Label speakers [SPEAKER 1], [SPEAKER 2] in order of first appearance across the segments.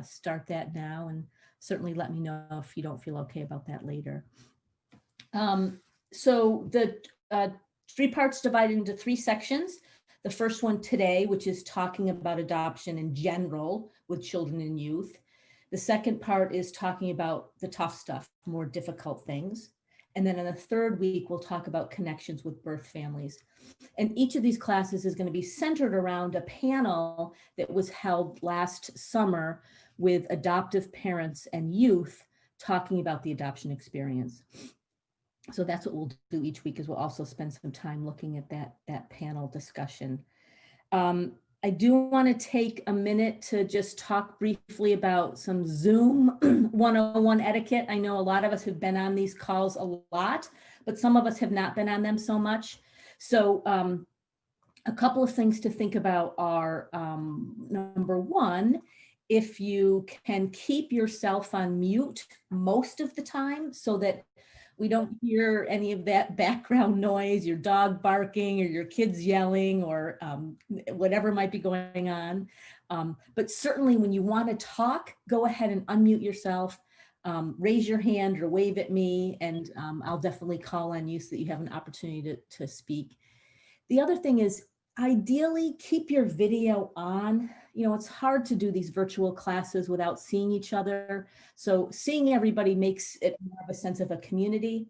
[SPEAKER 1] start that now, and certainly let me know if you don't feel okay about that later. So the 3 parts divided into 3 sections. The first one today, which is talking about adoption in general with children and youth. The second part is talking about the tough stuff, more difficult things. And then in the third week, we'll talk about connections with birth families. And each of these classes is going to be centered around a panel that was held last summer with adoptive parents and youth talking about the adoption experience. So that's what we'll do each week, is we'll also spend some time looking at that panel discussion. I do want to take a minute to just talk briefly about some Zoom 101 etiquette. I know a lot of us have been on these calls a lot, but some of us have not been on them so much. So a couple of things to think about are, number one, if you can keep yourself on mute most of the time so that we don't hear any of that background noise, your dog barking or your kids yelling or whatever might be going on. But certainly when you want to talk, go ahead and unmute yourself, raise your hand or wave at me, and I'll definitely call on you so that you have an opportunity to speak. The other thing is, ideally keep your video on. You know, it's hard to do these virtual classes without seeing each other. So seeing everybody makes it more of a sense of a community.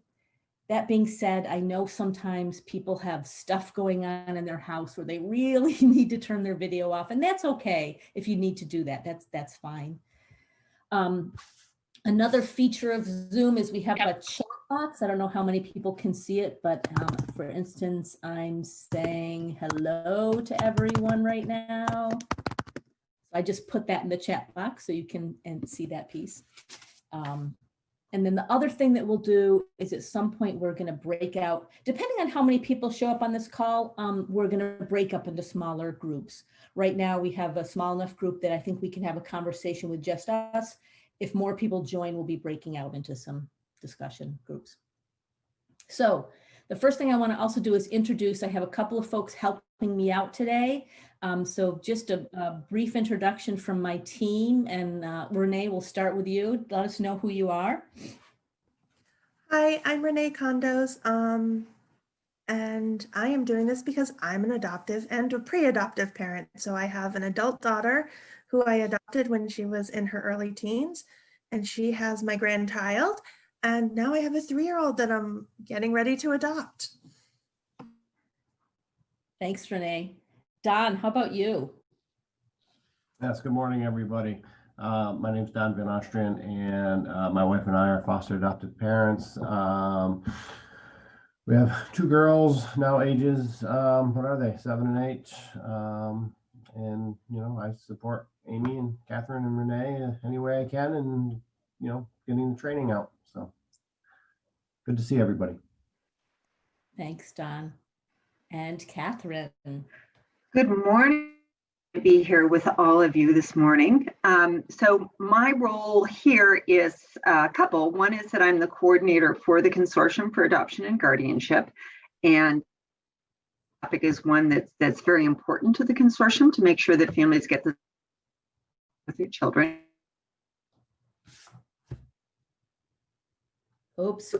[SPEAKER 1] That being said, I know sometimes people have stuff going on in their house where they really need to turn their video off, and that's okay if you need to do that. That's fine. Another feature of Zoom is we have a chat box. I don't know how many people can see it, but for instance, I'm saying hello to everyone right now. I just put that in the chat box so you can see that piece. And then the other thing that we'll do is at some point we're going to break out, depending on how many people show up on this call, we're going to break up into smaller groups. Right now we have a small enough group that I think we can have a conversation with just us. If more people join, we'll be breaking out into some discussion groups. So the first thing I want to also do is introduce, I have a couple of folks helping me out today. So just a brief introduction from my team, and Renee, we'll start with you. Let us know who you are.
[SPEAKER 2] Hi, I'm Renee Condos, and I am doing this because I'm an adoptive and a pre-adoptive parent. So I have an adult daughter who I adopted when she was in her early teens, and she has my grandchild, and now I have a 3-year-old that I'm getting ready to adopt.
[SPEAKER 1] Thanks, Renee. Don, how about you?
[SPEAKER 3] Yes, good morning, everybody. My name is Don Van Ostrian, and my wife and I are foster adopted parents. We have 2 girls now, ages, what are they, 7 and 8. And, you know, I support Amy and Catherine and Renee any way I can, and, you know, getting the training out. So good to see everybody.
[SPEAKER 1] Thanks, Don. And Catherine.
[SPEAKER 4] Good morning. To be here with all of you this morning. So my role here is a couple. One is that I'm the coordinator for the Consortium for Adoption and Guardianship, and the topic is one that's very important to the consortium to make sure that families get the with their children.
[SPEAKER 1] Oops.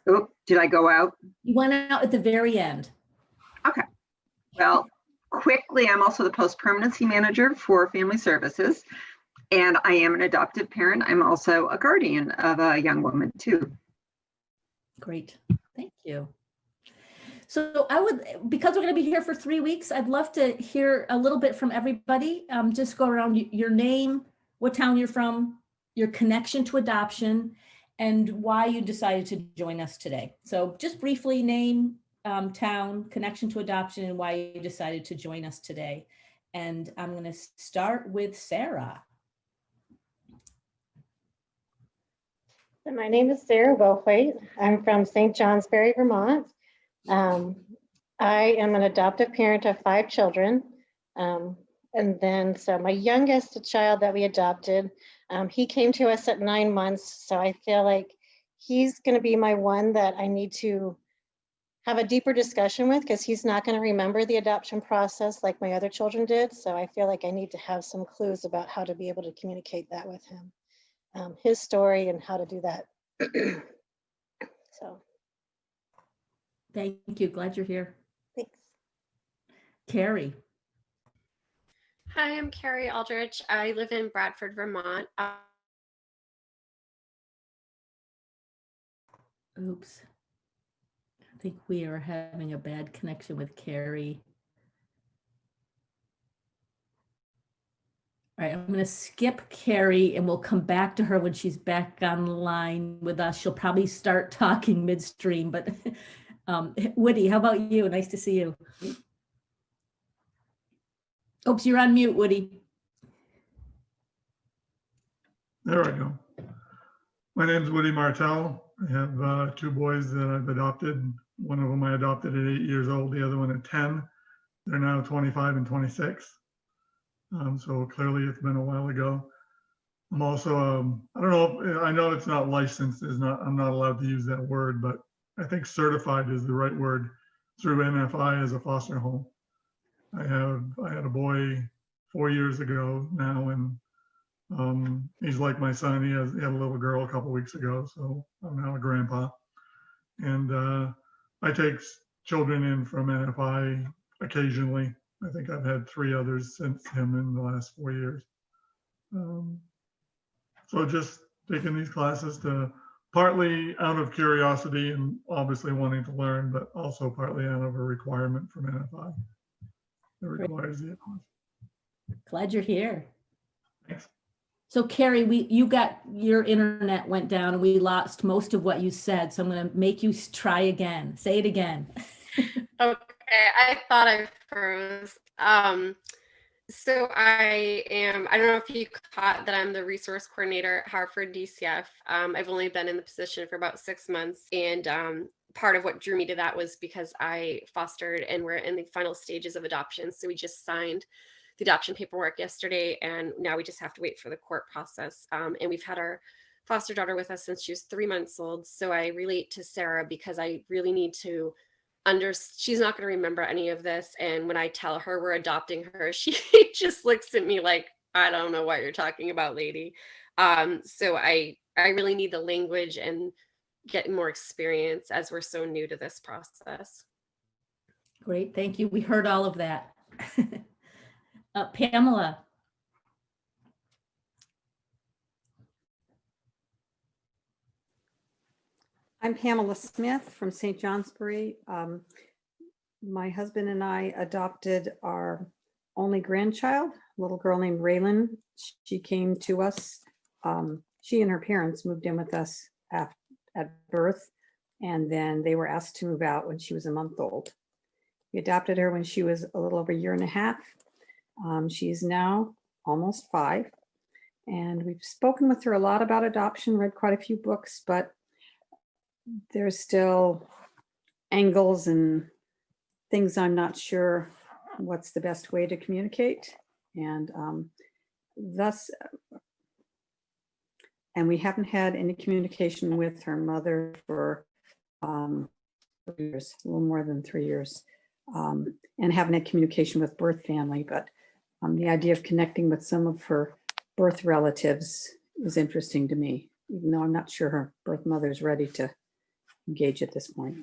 [SPEAKER 4] Oh, did I go out?
[SPEAKER 1] You went out at the very end.
[SPEAKER 4] Okay. Well, quickly, I'm also the post-permanency manager for family services, and I am an adoptive parent. I'm also a guardian of a young woman too.
[SPEAKER 1] Great, thank you. So I would, because we're going to be here for 3 weeks, I'd love to hear a little bit from everybody. Just go around your name, what town you're from, your connection to adoption, and why you decided to join us today. So just briefly, name, town, connection to adoption, and why you decided to join us today. And I'm going to start with Sarah.
[SPEAKER 5] My name is Sarah Wilthwaite. I'm from St. Johnsbury, Vermont. I am an adoptive parent of 5 children. So my youngest child that we adopted, he came to us at 9 months. So I feel like he's going to be my one that I need to have a deeper discussion with, because he's not going to remember the adoption process like my other children did. So I feel like I need to have some clues about how to be able to communicate that with him, his story and how to do that. So
[SPEAKER 1] Thank you. Glad you're here.
[SPEAKER 5] thanks.
[SPEAKER 1] Carrie.
[SPEAKER 6] Hi, I'm Carrie Aldrich. I live in Bradford, Vermont.
[SPEAKER 1] Oops. I think we are having a bad connection with Carrie. All right, I'm going to skip Carrie and we'll come back to her when she's back online with us. She'll probably start talking midstream, but Woody, how about you? Nice to see you. Oops, you're on mute, Woody.
[SPEAKER 7] There I go. My name's Woody Martell. I have 2 boys that I've adopted. One of them I adopted at 8 years old, the other one at 10. They're now 25 and 26. So clearly it's been a while ago. I'm also, I don't know, I know it's not licensed, I'm not allowed to use that word, but I think certified is the right word through NFI as a foster home. I had a boy 4 years ago now, and he's like my son. He had a little girl a couple weeks ago, so I'm now a grandpa. And I take children in from NFI occasionally. I think I've had 3 others since him in the last 4 years. So just taking these classes to partly out of curiosity and obviously wanting to learn, but also partly out of a requirement from NFI. It requires the course.
[SPEAKER 1] Glad you're here.
[SPEAKER 7] Thanks.
[SPEAKER 1] So Carrie, your internet went down and we lost most of what you said. So I'm going to make you try again. Say it again.
[SPEAKER 6] Okay, I thought I froze. So I don't know if you caught that I'm the resource coordinator at Hartford DCF. I've only been in the position for about 6 months. And part of what drew me to that was because I fostered and we're in the final stages of adoption. So we just signed the adoption paperwork yesterday, and now we just have to wait for the court process. And we've had our foster daughter with us since she was 3 months old. So I relate to Sarah because I really need to she's not going to remember any of this. And when I tell her we're adopting her, she just looks at me like, I don't know what you're talking about, lady. So I really need the language and get more experience as we're so new to this process.
[SPEAKER 1] Great, thank you. We heard all of that. Pamela.
[SPEAKER 8] I'm Pamela Smith from St. Johnsbury. My husband and I adopted our only grandchild, a little girl named Raylan. She came to us. She and her parents moved in with us at birth, and then they were asked to move out when she was a month old. We adopted her when she was a little over 1.5 years. She's now almost 5, and we've spoken with her a lot about adoption, read quite a few books, but there's still angles and things I'm not sure what's the best way to communicate. And we haven't had any communication with her mother for 3 years, a little more than 3 years, and haven't had communication with birth family. But the idea of connecting with some of her birth relatives is interesting to me, even though I'm not sure her birth mother is ready to engage at this point.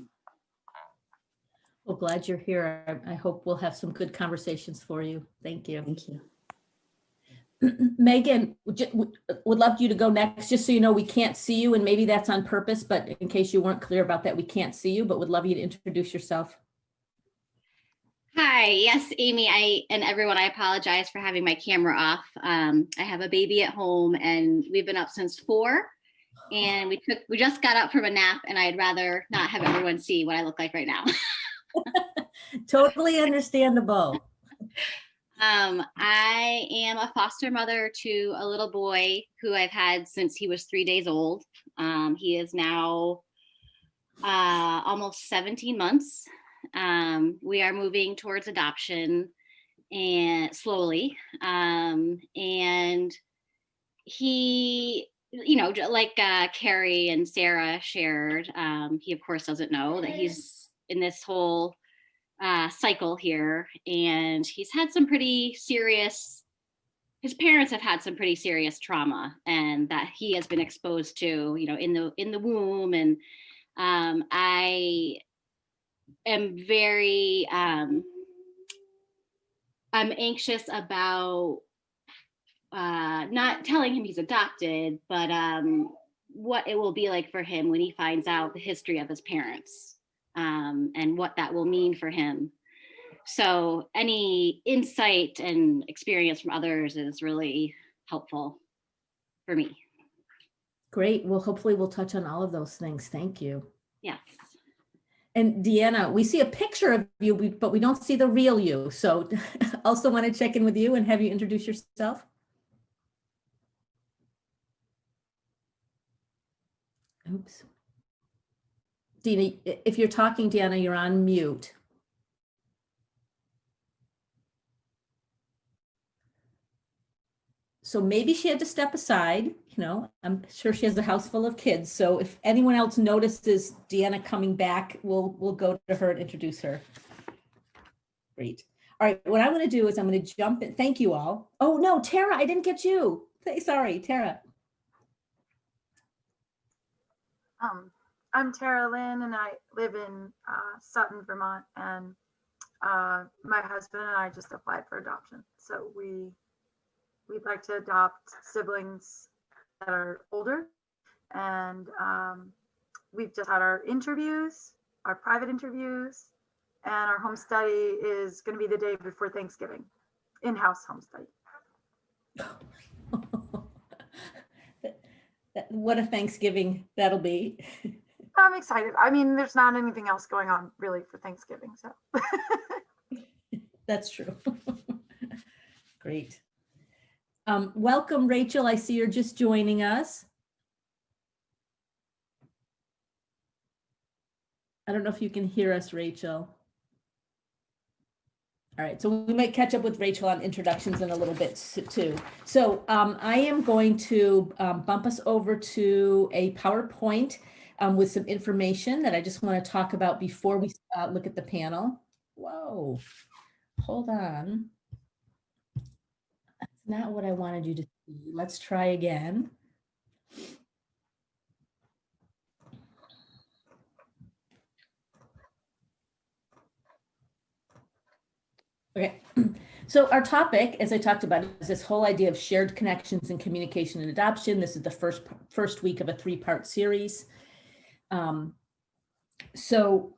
[SPEAKER 1] Well, glad you're here. I hope we'll have some good conversations for you. Thank you.
[SPEAKER 8] Thank you.
[SPEAKER 1] Megan, would love you to go next, just so you know we can't see you, and maybe that's on purpose, but in case you weren't clear about that, we can't see you, but would love you to introduce yourself.
[SPEAKER 9] Hi, yes, Amy, and everyone, I apologize for having my camera off. I have a baby at home and we've been up since 4, and we just got up from a nap, and I'd rather not have everyone see what I look like right now.
[SPEAKER 1] Totally understandable.
[SPEAKER 9] I am a foster mother to a little boy who I've had since he was 3 days old. He is now almost 17 months. We are moving towards adoption and slowly. And he, like Carrie and Sarah shared, he of course doesn't know that he's in this whole cycle here, and he's had some pretty serious. His parents have had some pretty serious trauma, and that he has been exposed to, you know, in the womb. And I am very I'm anxious about not telling him he's adopted, but what it will be like for him when he finds out the history of his parents, and what that will mean for him. So any insight and experience from others is really helpful for me.
[SPEAKER 1] Great. Well, hopefully we'll touch on all of those things. Thank you.
[SPEAKER 9] Yes.
[SPEAKER 1] And Deanna, we see a picture of you, but we don't see the real you. So also want to check in with you and have you introduce yourself. Oops. Dina, if you're talking, Deanna, you're on mute. So maybe she had to step aside, you know, I'm sure she has a house full of kids. So if anyone else notices Deanna coming back, we'll go to her and introduce her. Great. All right, what I'm going to do is I'm going to jump in. Thank you all. Oh no, Tara, I didn't get you. Sorry, Tara.
[SPEAKER 10] I'm Tara Lynn, and I live in Sutton, Vermont, and my husband and I just applied for adoption. So we'd like to adopt siblings that are older, and we've just had our interviews, our private interviews, and our home study is going to be the day before Thanksgiving, in-house home study.
[SPEAKER 1] What a Thanksgiving that'll be.
[SPEAKER 10] I'm excited. I mean, there's not anything else going on really for Thanksgiving, so.
[SPEAKER 1] That's true. Great. Welcome, Rachel. I see you're just joining us. I don't know if you can hear us, Rachel. All right, so we might catch up with Rachel on introductions in a little bit too. So I am going to bump us over to a PowerPoint with some information that I just want to talk about before we look at the panel. Whoa, hold on. That's not what I wanted you to see. Let's try again. Okay, so our topic, as I talked about, is this whole idea of shared connections and communication and adoption. This is the first week of a 3-part series. So,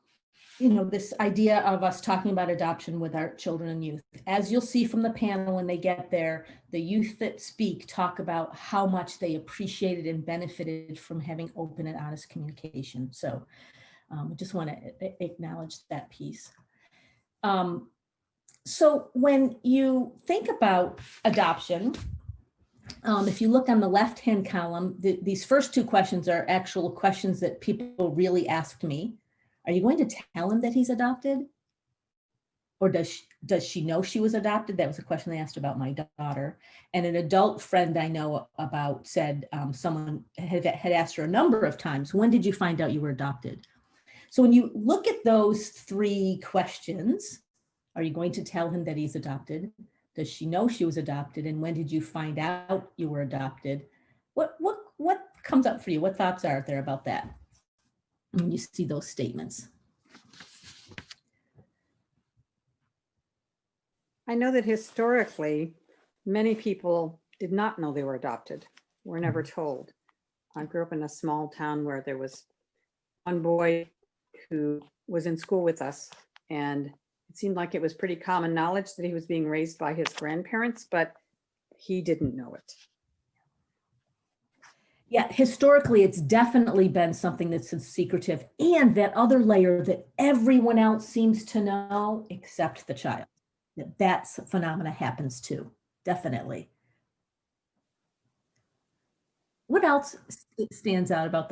[SPEAKER 1] you know, this idea of us talking about adoption with our children and youth. As you'll see from the panel when they get there, the youth that speak talk about how much they appreciated and benefited from having open and honest communication. So I just want to acknowledge that piece. So when you think about adoption, if you look on the left-hand column, these first 2 questions are actual questions that people really asked me. Are you going to tell him that he's adopted? Or does she know she was adopted? That was a question they asked about my daughter. And an adult friend I know about said someone had asked her a number of times, when did you find out you were adopted? So when you look at those 3 questions, are you going to tell him that he's adopted? Does she know she was adopted? And when did you find out you were adopted? What comes up for you? What thoughts are there about that when you see those statements?
[SPEAKER 8] I know that historically, many people did not know they were adopted, were never told. I grew up in a small town where there was one boy who was in school with us, and it seemed like it was pretty common knowledge that he was being raised by his grandparents, but he didn't know it.
[SPEAKER 1] Yeah, historically, it's definitely been something that's secretive, and that other layer that everyone else seems to know except the child. That phenomena happens too, definitely. What else stands out about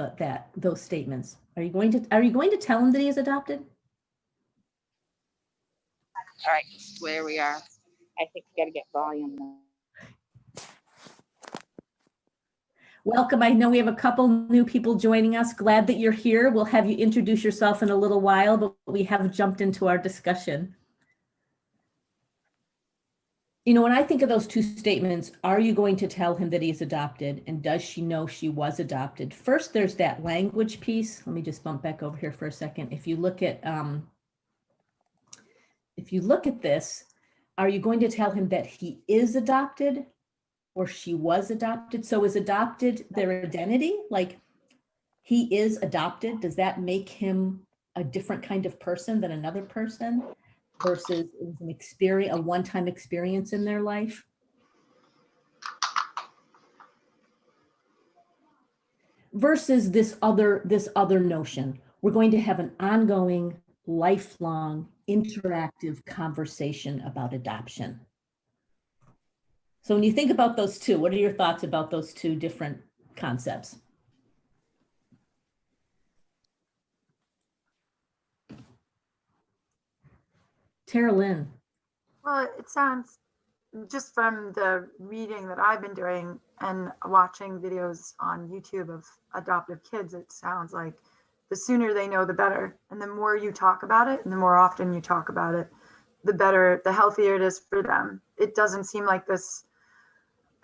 [SPEAKER 1] those statements? Are you going to tell him that he is adopted?
[SPEAKER 11] All right, where we are. I think we got to get volume.
[SPEAKER 1] Welcome. I know we have a couple new people joining us. Glad that you're here. We'll have you introduce yourself in a little while, but we have jumped into our discussion. You know, when I think of those two statements, are you going to tell him that he's adopted? And does she know she was adopted? First, there's that language piece. Let me just bump back over here for a second. If you look at this, are you going to tell him that he is adopted or she was adopted? So is adopted their identity? Like, he is adopted. Does that make him a different kind of person than another person versus it was an experience, a one-time experience in their life? Versus this other notion. We're going to have an ongoing, lifelong, interactive conversation about adoption. So when you think about those two, what are your thoughts about those two different concepts? Tara Lynn.
[SPEAKER 10] Well, it sounds, just from the reading that I've been doing and watching videos on YouTube of adoptive kids, it sounds like the sooner they know, the better. And the more you talk about it and the more often you talk about it, the better, the healthier it is for them. It doesn't seem like this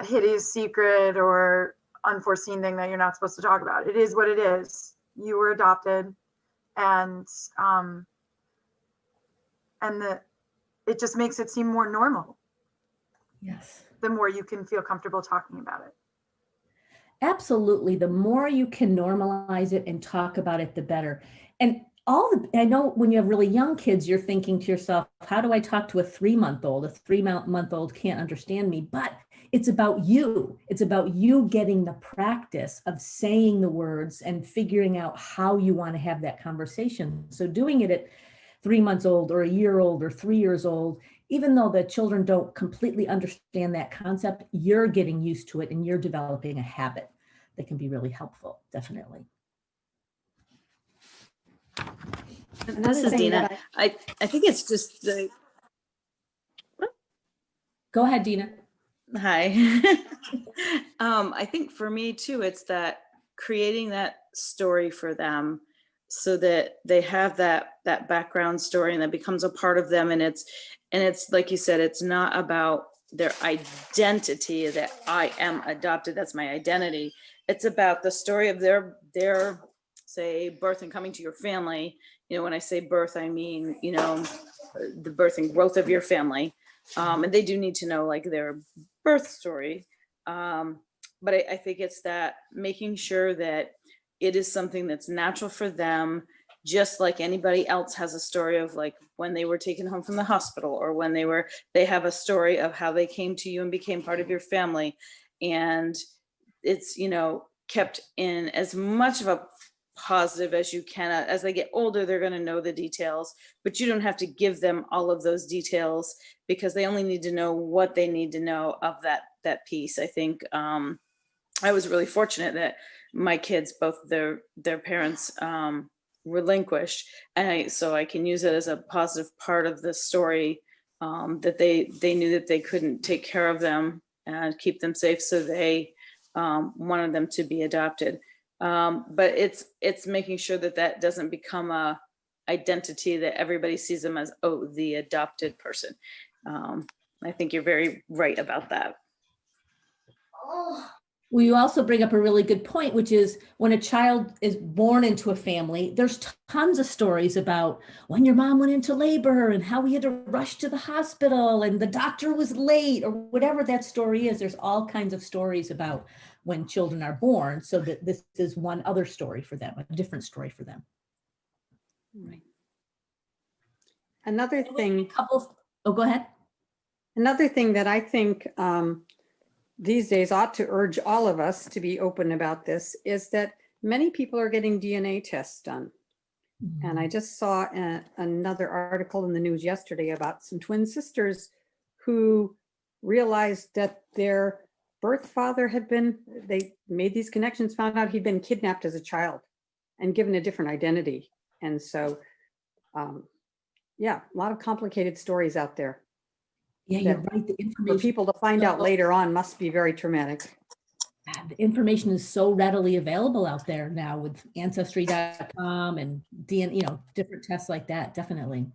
[SPEAKER 10] hideous secret or unforeseen thing that you're not supposed to talk about. It is what it is. You were adopted, and it just makes it seem more normal.
[SPEAKER 1] Yes.
[SPEAKER 10] The more you can feel comfortable talking about it.
[SPEAKER 1] Absolutely. The more you can normalize it and talk about it, the better. And I know when you have really young kids, you're thinking to yourself, how do I talk to a 3-month-old? A 3-month-old can't understand me, but it's about you. It's about you getting the practice of saying the words and figuring out how you want to have that conversation. So doing it at 3 months old or a year old or 3 years old, even though the children don't completely understand that concept, you're getting used to it and you're developing a habit that can be really helpful, definitely.
[SPEAKER 12] This is Dina. I think it's just the.
[SPEAKER 1] Go ahead, Dina.
[SPEAKER 12] Hi. I think for me too, it's that creating that story for them so that they have that background story and that becomes a part of them. And it's like you said, it's not about their identity that I am adopted. That's my identity. It's about the story of their say birth and coming to your family. You know, when I say birth, I mean, you know, the birth and growth of your family. And they do need to know like their birth story. But I think it's that making sure that it is something that's natural for them, just like anybody else has a story of like when they were taken home from the hospital or when they have a story of how they came to you and became part of your family. And it's, you know, kept in as much of a positive as you can. As they get older, they're going to know the details, but you don't have to give them all of those details because they only need to know what they need to know of that piece. I think I was really fortunate that my kids, both their parents relinquished, and so I can use it as a positive part of the story, that they knew that they couldn't take care of them and keep them safe, so they wanted them to be adopted. But it's making sure that doesn't become a identity that everybody sees them as, oh, the adopted person. I think you're very right about that.
[SPEAKER 1] Well, you also bring up a really good point, which is when a child is born into a family, there's tons of stories about when your mom went into labor and how we had to rush to the hospital and the doctor was late or whatever that story is. There's all kinds of stories about when children are born, so that this is one other story for them, a different story for them.
[SPEAKER 8] Right. Another thing.
[SPEAKER 1] Oh, go ahead.
[SPEAKER 8] Another thing that I think these days ought to urge all of us to be open about this is that many people are getting DNA tests done. Mm-hmm. And I just saw another article in the news yesterday about some twin sisters who realized that their birth father they made these connections, found out he'd been kidnapped as a child and given a different identity. And so, yeah, a lot of complicated stories out there.
[SPEAKER 1] Yeah, you're right. The information
[SPEAKER 8] for people to find out later on must be very traumatic.
[SPEAKER 1] the information is so readily available out there now with ancestry.com and different tests like that, definitely.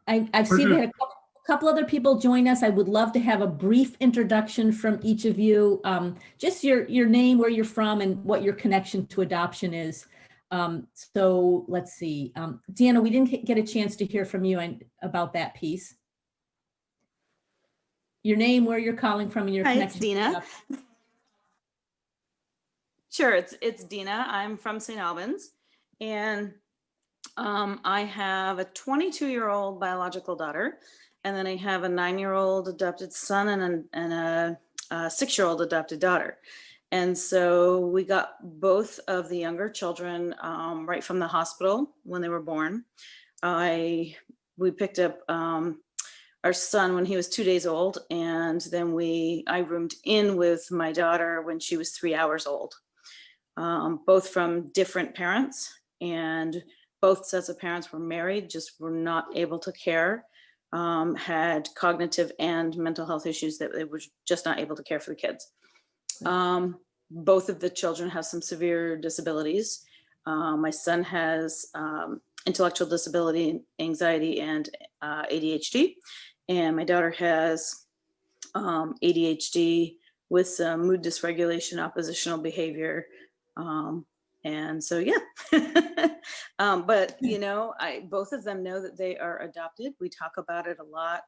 [SPEAKER 1] I've seen we had a couple other people join us. I would love to have a brief introduction from each of you. Just your name, where you're from, and what your connection to adoption is. So let's see. Deanna, we didn't get a chance to hear from you about that piece. Your name, where you're calling from, and your
[SPEAKER 12] Hi, it's
[SPEAKER 1] connection.
[SPEAKER 12] Dina. Sure, it's Dina. I'm from St. Albans, and I have a 22-year-old biological daughter, and then I have a 9-year-old adopted son and a 6-year-old adopted daughter. And so we got both of the younger children right from the hospital when they were born. We picked up our son when he was 2 days old, and then I roomed in with my daughter when she was 3 hours old. Both from different parents, and both sets of parents were married, just were not able to care, had cognitive and mental health issues that they were just not able to care for the kids. Both of the children have some severe disabilities. My son has intellectual disability, anxiety, and ADHD. And my daughter has ADHD with some mood dysregulation, oppositional behavior. And so, yeah. But, both of them know that they are adopted. We talk about it a lot.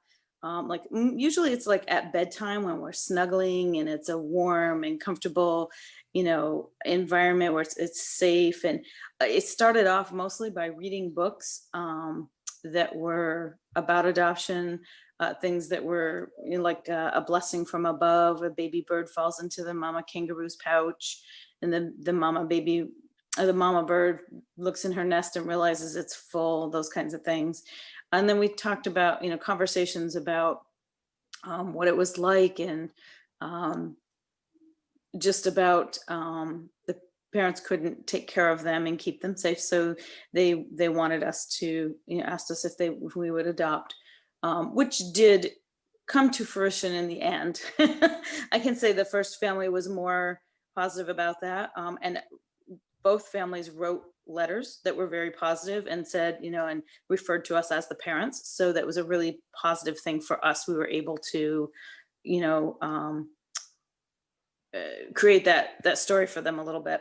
[SPEAKER 12] Usually it's like at bedtime when we're snuggling and it's a warm and comfortable, environment where it's safe. And it started off mostly by reading books that were about adoption, things that were like A Blessing from Above, a baby bird falls into the mama kangaroo's pouch, and then the mama bird looks in her nest and realizes it's full, those kinds of things. And then we talked about, conversations about what it was like, and just about the parents couldn't take care of them and keep them safe. So they wanted us to, asked us if we would adopt, which did come to fruition in the end. I can say the first family was more positive about that. And both families wrote letters that were very positive and said, and referred to us as the parents. So that was a really positive thing for us. We were able to, create that story for them a little bit.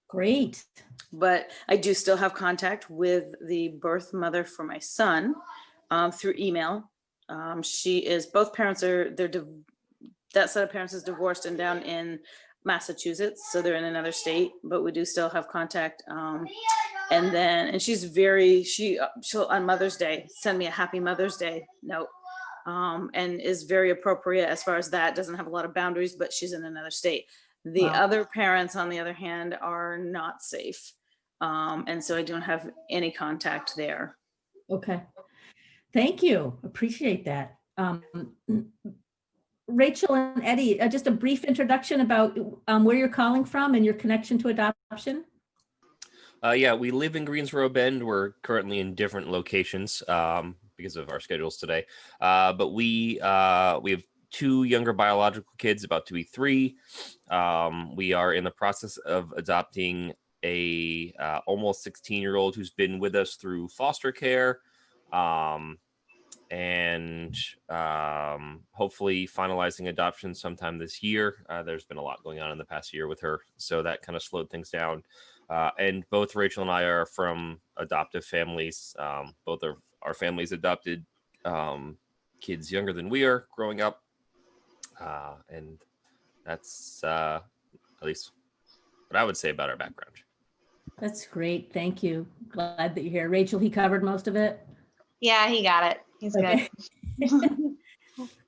[SPEAKER 1] Great.
[SPEAKER 12] But I do still have contact with the birth mother for my son through email. Both parents that set of parents is divorced and down in Massachusetts, so they're in another state, but we do still have contact. And she'll on Mother's Day send me a happy Mother's Day note, and is very appropriate as far as that. Doesn't have a lot of boundaries, but she's in another state. The other parents, on the other hand, are not safe, and so I don't have any contact there.
[SPEAKER 1] Okay, thank you, appreciate that. Rachel and Eddie, just a brief introduction about where you're calling from and your connection to adoption.
[SPEAKER 13] Yeah, we live in Greensboro Bend. We're currently in different locations because of our schedules today. But we have 2 younger biological kids, about to be 3. We are in the process of adopting a almost 16-year-old who's been with us through foster care. And hopefully finalizing adoption sometime this year. There's been a lot going on in the past year with her, so that kind of slowed things down. And both Rachel and I are from adoptive families. Both of our families adopted kids younger than we are growing up. And that's at least what I would say about our background.
[SPEAKER 1] That's great, thank you. Glad that you're here. Rachel, he covered most of it?
[SPEAKER 14] Yeah, he got it. He's
[SPEAKER 1] Okay.
[SPEAKER 14] good.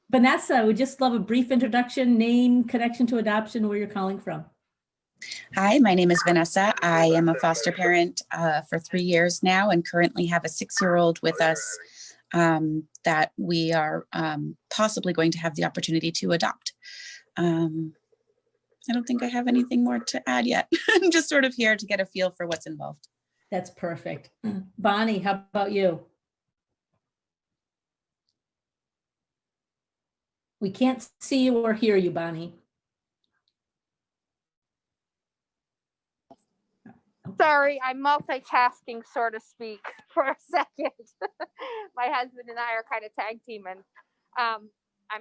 [SPEAKER 1] Vanessa, we just love a brief introduction, name, connection to adoption, where you're calling from.
[SPEAKER 15] Hi, my name is Vanessa. I am a foster parent for 3 years now and currently have a 6-year-old with us that we are possibly going to have the opportunity to adopt. I don't think I have anything more to add yet. I'm just sort of here to get a feel for what's involved.
[SPEAKER 1] That's perfect. Bonnie, how about you? We can't see you or hear you, Bonnie.
[SPEAKER 11] Sorry, I'm multitasking, so to speak, for a second. My husband and I are kind of tag teaming. I'm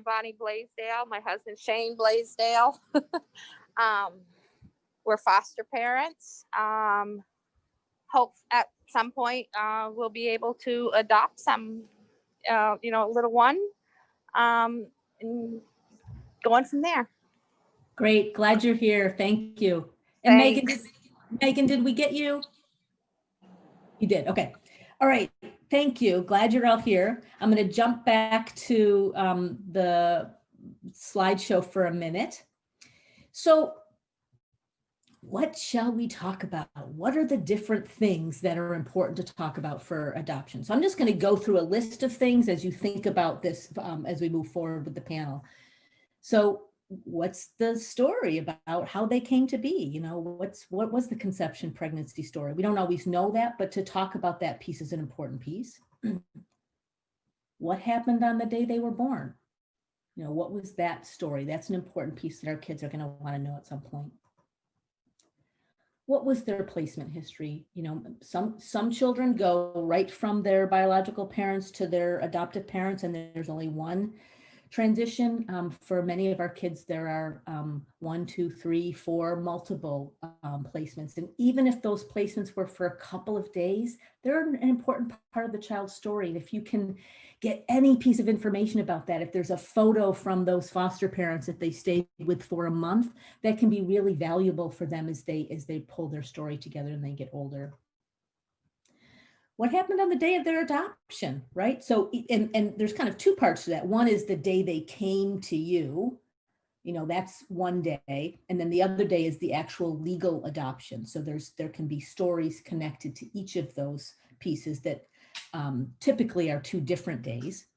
[SPEAKER 11] Bonnie Blaisdell. My husband Shane Blaisdell. We're foster parents. Hope at some point we'll be able to adopt some, a little one, and going from there.
[SPEAKER 1] Great, glad you're here. Thank you. And
[SPEAKER 11] Thanks.
[SPEAKER 1] Megan, did we get you? You did, okay. All right, thank you. Glad you're all here. I'm going to jump back to the slideshow for a minute. So what shall we talk about? What are the different things that are important to talk about for adoption? So I'm just going to go through a list of things as you think about this as we move forward with the panel. So what's the story about how they came to be? You know, what was the conception pregnancy story? We don't always know that, but to talk about that piece is an important piece. What happened on the day they were born? You know, what was that story? That's an important piece that our kids are going to want to know at some point. What was their placement history? You know, some children go right from their biological parents to their adoptive parents, and there's only one transition. For many of our kids, there are 1, 2, 3, 4 multiple placements. And even if those placements were for a couple of days, they're an important part of the child's story. And if you can get any piece of information about that, if there's a photo from those foster parents that they stayed with for a month, that can be really valuable for them as they pull their story together and they get older. What happened on the day of their adoption, right? So, and there's kind of two parts to that. One is the day they came to you, you know, that's one day. And then the other day is the actual legal adoption. So there can be stories connected to each of those pieces that typically are 2 different days.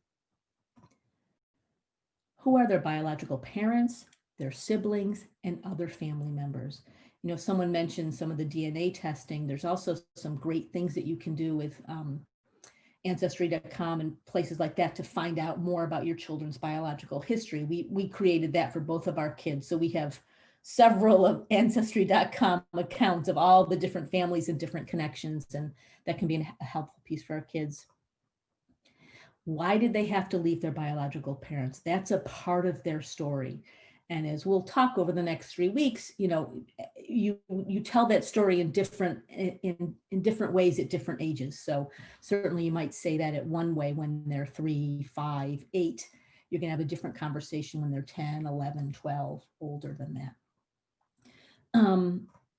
[SPEAKER 1] Who are their biological parents, their siblings, and other family members? You know, someone mentioned some of the DNA testing. There's also some great things that you can do with Ancestry.com and places like that to find out more about your children's biological history. We created that for both of our kids. So we have several of Ancestry.com accounts of all the different families and different connections, and that can be a helpful piece for our kids. Why did they have to leave their biological parents? That's a part of their story. And as we'll talk over the next 3 weeks, you know, you tell that story in different ways at different ages. So certainly you might say that at one way when they're 3, 5, 8. You're going to have a different conversation when they're 10, 11, 12, older than that.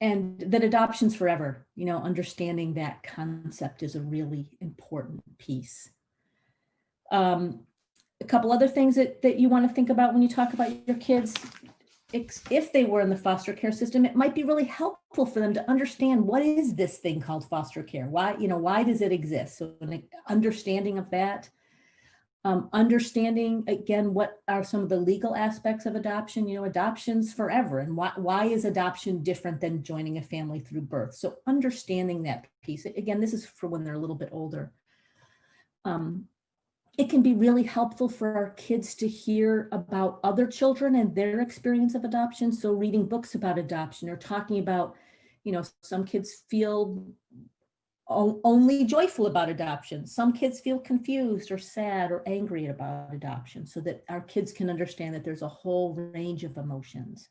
[SPEAKER 1] And that adoption's forever. You know, understanding that concept is a really important piece. A couple other things that you want to think about when you talk about your kids. If they were in the foster care system, it might be really helpful for them to understand what is this thing called foster care? Why does it exist? So an understanding of that. Understanding, again, what are some of the legal aspects of adoption? You know, adoption's forever. And why is adoption different than joining a family through birth? So understanding that piece. Again, this is for when they're a little bit older. It can be really helpful for our kids to hear about other children and their experience of adoption. So reading books about adoption or talking about, you know, some kids feel only joyful about adoption. Some kids feel confused or sad or angry about adoption, so that our kids can understand that there's a whole range of emotions.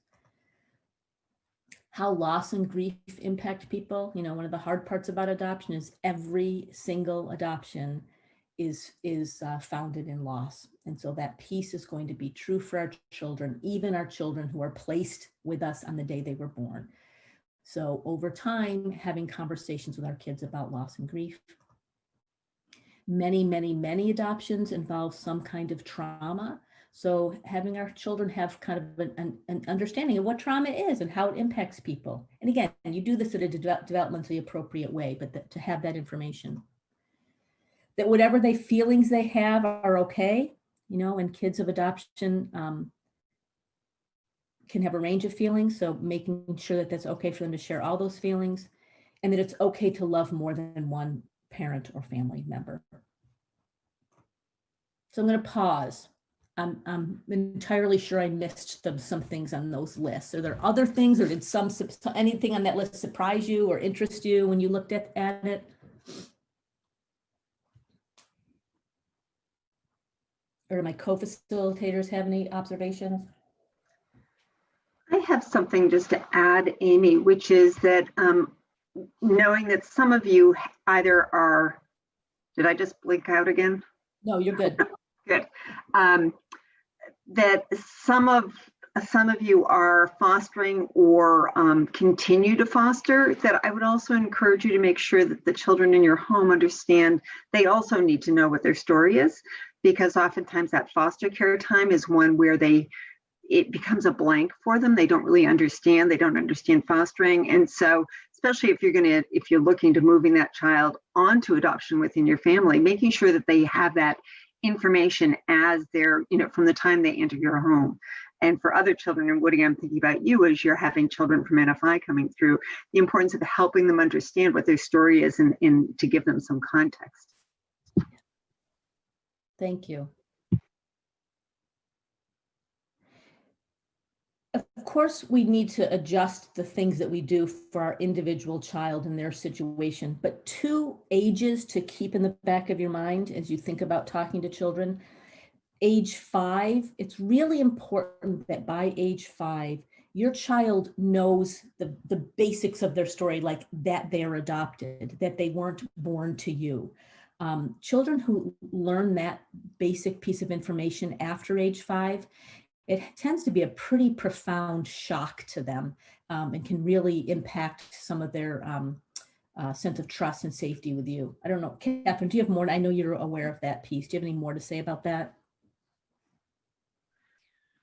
[SPEAKER 1] How loss and grief impact people. You know, one of the hard parts about adoption is every single adoption is founded in loss. And so that piece is going to be true for our children, even our children who are placed with us on the day they were born. So over time, having conversations with our kids about loss and grief. Many, many, many adoptions involve some kind of trauma. So having our children have kind of an understanding of what trauma is and how it impacts people. And again, you do this in a developmentally appropriate way, but to have that information. That whatever feelings they have are okay, you know, and kids of adoption can have a range of feelings. So making sure that that's okay for them to share all those feelings, and that it's okay to love more than one parent or family member. So I'm going to pause. I'm entirely sure I missed some things on those lists. Are there other things, or did anything on that list surprise you or interest you when you looked at it? Or do my co-facilitators have any observations?
[SPEAKER 4] I have something just to add, Amy, which is that knowing that some of you either are, did I just blink out again?
[SPEAKER 1] No, you're good.
[SPEAKER 4] Good. That some of you are fostering or continue to foster, that I would also encourage you to make sure that the children in your home understand they also need to know what their story is, because oftentimes that foster care time is one where it becomes a blank for them. They don't really understand. They don't understand fostering. And so, especially if you're looking to moving that child onto adoption within your family, making sure that they have that information as they're, from the time they enter your home. And for other children, and Woody, I'm thinking about you as you're having children from NFI coming through, the importance of helping them understand what their story is and to give them some context.
[SPEAKER 1] Thank you. Of course, we need to adjust the things that we do for our individual child and their situation, but 2 ages to keep in the back of your mind as you think about talking to children. Age 5, it's really important that by age 5, your child knows the basics of their story, like that they're adopted, that they weren't born to you. Children who learn that basic piece of information after age 5, it tends to be a pretty profound shock to them, and can really impact some of their sense of trust and safety with you. I don't know, Catherine, do you have more? I know you're aware of that piece. Do you have any more to say about that?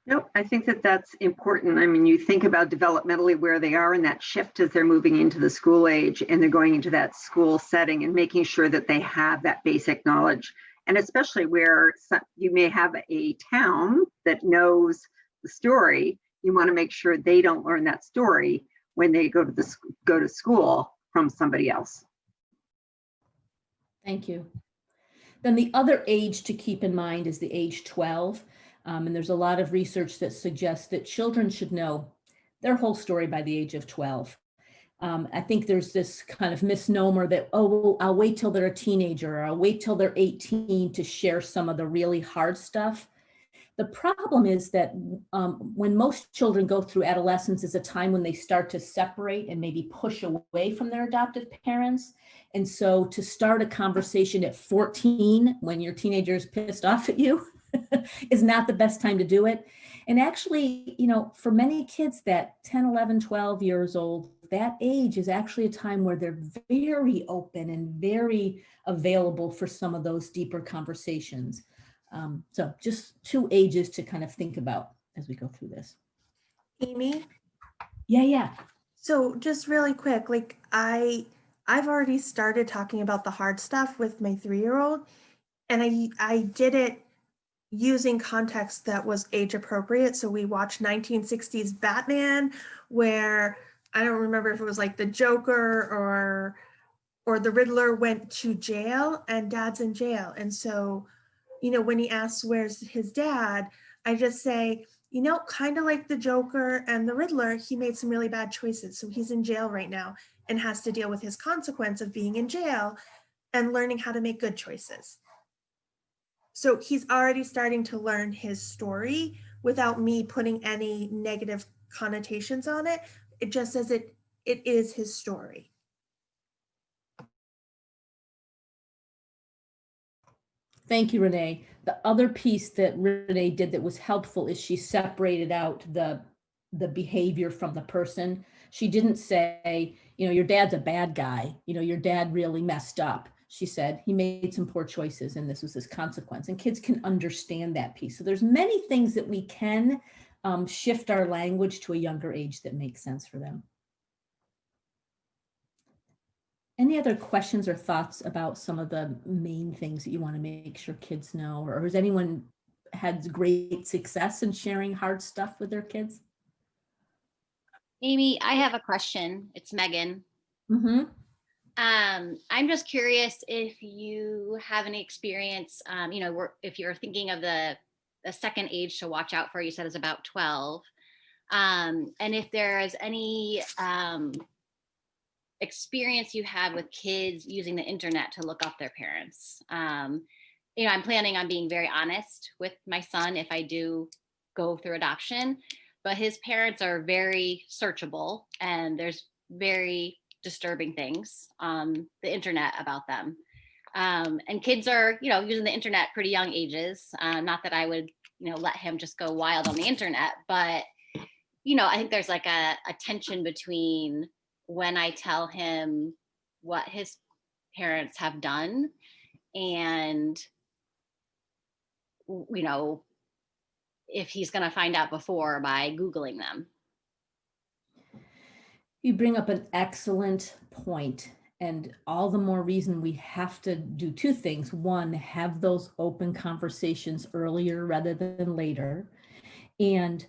[SPEAKER 4] Nope, I think that that's important. I mean, you think about developmentally where they are in that shift as they're moving into the school age and they're going into that school setting, and making sure that they have that basic knowledge. And especially where you may have a town that knows the story, you want to make sure they don't learn that story when they go to school from somebody else.
[SPEAKER 1] Thank you. Then the other age to keep in mind is the age 12. And there's a lot of research that suggests that children should know their whole story by the age of 12. I think there's this kind of misnomer that, oh, well, I'll wait till they're a teenager, or I'll wait till they're 18 to share some of the really hard stuff. The problem is that when most children go through adolescence is a time when they start to separate and maybe push away from their adoptive parents. And so to start a conversation at 14 when your teenager is pissed off at you is not the best time to do it. And actually, for many kids that 10, 11, 12 years old, that age is actually a time where they're very open and very available for some of those deeper conversations. So just 2 ages to kind of think about as we go through this.
[SPEAKER 2] Amy?
[SPEAKER 1] Yeah.
[SPEAKER 2] So just really quick, like I've already started talking about the hard stuff with my 3-year-old, and I did it using context that was age appropriate. So we watched 1960s Batman, where I don't remember if it was like the Joker or the Riddler went to jail and dad's in jail. And so, when he asks where's his dad, I just say, kind of like the Joker and the Riddler, he made some really bad choices. So he's in jail right now and has to deal with his consequence of being in jail and learning how to make good choices. So he's already starting to learn his story without me putting any negative connotations on it. It just says it is his story.
[SPEAKER 1] Thank you, Renee. The other piece that Renee did that was helpful is she separated out the behavior from the person. She didn't say, your dad's a bad guy. Your dad really messed up. She said he made some poor choices and this was his consequence. And kids can understand that piece. So there's many things that we can shift our language to a younger age that makes sense for them. Any other questions or thoughts about some of the main things that you want to make sure kids know? Or has anyone had great success in sharing hard stuff with their kids?
[SPEAKER 9] Amy, I have a question. It's Megan.
[SPEAKER 1] Mm-hmm.
[SPEAKER 9] I'm just curious if you have any experience, if you're thinking of the the second age to watch out for, you said, is about 12. And if there is any experience you have with kids using the internet to look up their parents. You know, I'm planning on being very honest with my son if I do go through adoption, but his parents are very searchable, and there's very disturbing things on the internet about them. And kids are, you know, using the internet pretty young ages. Not that I would, you know, let him just go wild on the internet, but, you know, I think there's like a tension between when I tell him what his parents have done and, you know, if he's going to find out before by Googling them.
[SPEAKER 1] You bring up an excellent point, and all the more reason we have to do two things. One, have those open conversations earlier rather than later. And,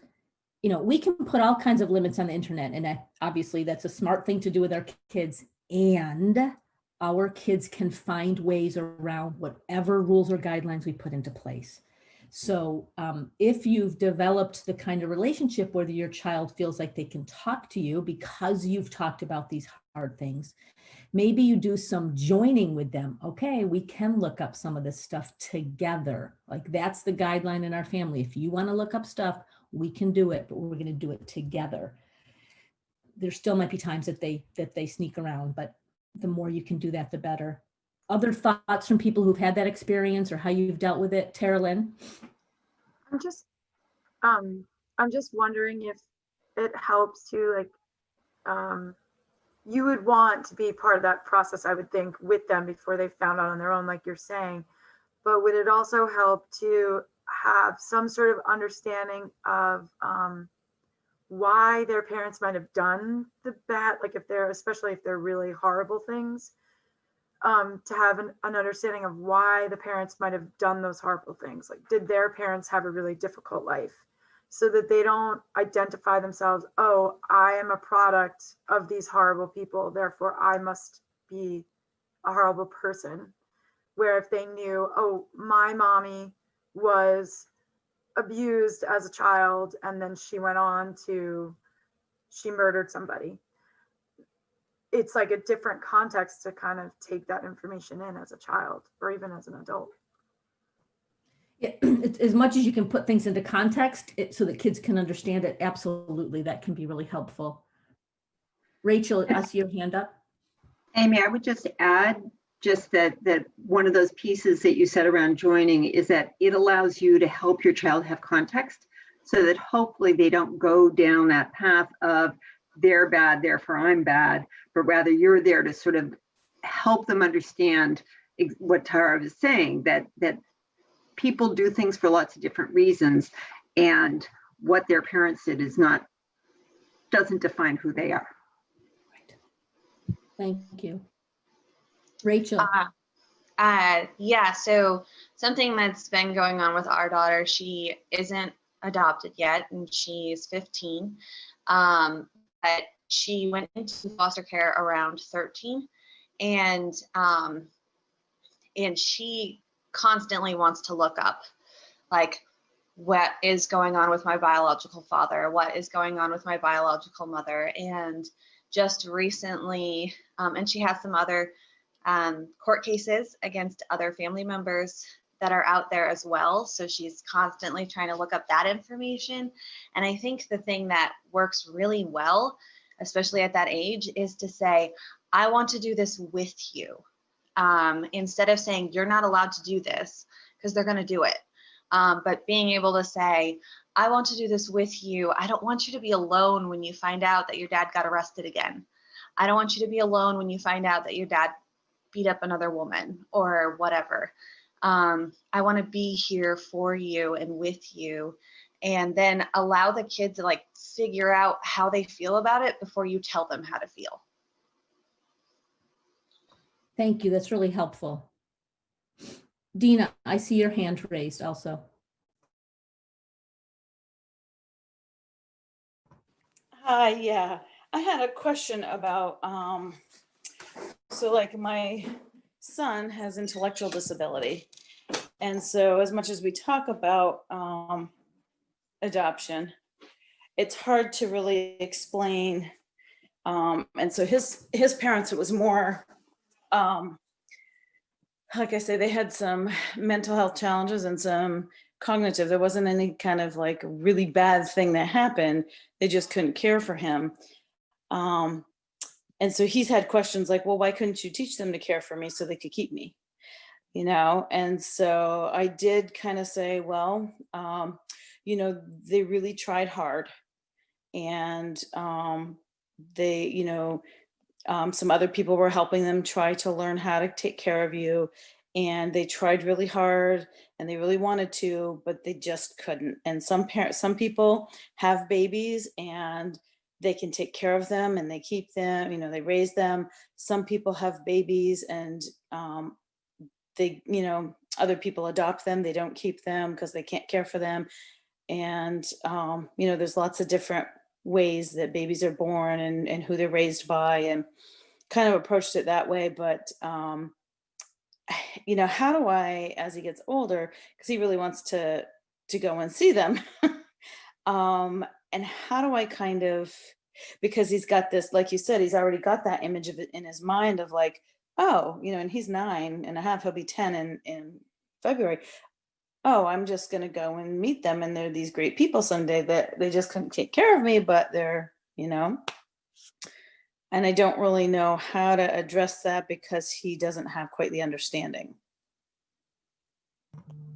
[SPEAKER 1] you know, we can put all kinds of limits on the internet, and obviously that's a smart thing to do with our kids. And our kids can find ways around whatever rules or guidelines we put into place. So if you've developed the kind of relationship where your child feels like they can talk to you because you've talked about these hard things, maybe you do some joining with them. Okay, we can look up some of this stuff together. Like, that's the guideline in our family. If you want to look up stuff, we can do it, but we're going to do it together. There still might be times that they sneak around, but the more you can do that, the better. Other thoughts from people who've had that experience or how you've dealt with it? Tara Lynn?
[SPEAKER 10] I'm just wondering if it helps to, like, you would want to be part of that process, I would think, with them before they found out on their own, like you're saying. But would it also help to have some sort of understanding of why their parents might have done the bad, like if they're, especially if they're really horrible things, to have an understanding of why the parents might have done those horrible things. Like, did their parents have a really difficult life, so that they don't identify themselves, oh, I am a product of these horrible people, therefore I must be a horrible person. Where if they knew, oh, my mommy was abused as a child and then she went on to, she murdered somebody. It's like a different context to kind of take that information in as a child or even as an adult.
[SPEAKER 1] Yeah, as much as you can put things into context so that kids can understand it, absolutely, that can be really helpful. Rachel, I see your hand up.
[SPEAKER 4] Amy, I would just add just that one of those pieces that you said around joining is that it allows you to help your child have context, so that hopefully they don't go down that path of they're bad, therefore I'm bad, but rather you're there to sort of help them understand what Tara was saying, that people do things for lots of different reasons, and what their parents did doesn't define who they are.
[SPEAKER 1] Right. Thank you. Rachel.
[SPEAKER 14] Yeah, so something that's been going on with our daughter, she isn't adopted yet and she's 15, but she went into foster care around 13, and she constantly wants to look up, like, what is going on with my biological father, what is going on with my biological mother. And just recently, and she has some other court cases against other family members that are out there as well. So she's constantly trying to look up that information. And I think the thing that works really well, especially at that age, is to say, I want to do this with you. Instead of saying, you're not allowed to do this, because they're going to do it. But being able to say, I want to do this with you. I don't want you to be alone when you find out that your dad got arrested again. I don't want you to be alone when you find out that your dad beat up another woman or whatever. I want to be here for you and with you, and then allow the kids to, like, figure out how they feel about it before you tell them how to feel.
[SPEAKER 1] Thank you. That's really helpful. Dina, I see your hand raised also.
[SPEAKER 12] Hi, yeah. I had a question about, so like my son has intellectual disability, And so as much as we talk about adoption, it's hard to really explain. And so his parents, it was more, like I say, they had some mental health challenges and some cognitive. There wasn't any kind of like really bad thing that happened. They just couldn't care for him. And so he's had questions like, well, why couldn't you teach them to care for me so they could keep me? You know? And so I did kind of say, well, you know, they really tried hard. And they, you know, some other people were helping them try to learn how to take care of you. And they tried really hard and they really wanted to, but they just couldn't. And some parents, some people have babies and they can take care of them and they keep them, you know, they raise them. Some people have babies and they, you know, other people adopt them. They don't keep them because they can't care for them. And, you know, there's lots of different ways that babies are born and who they're raised by, and kind of approached it that way. But, you know, how do I, as he gets older, because he really wants to go and see them, and how do I kind of, because he's got this, like you said, he's already got that image of it in his mind of like, oh, you know, and he's 9.5, he'll be 10 in February. Oh, I'm just going to go and meet them. And they're these great people someday that they just couldn't take care of me, but they're, you know, and I don't really know how to address that because he doesn't have quite the understanding.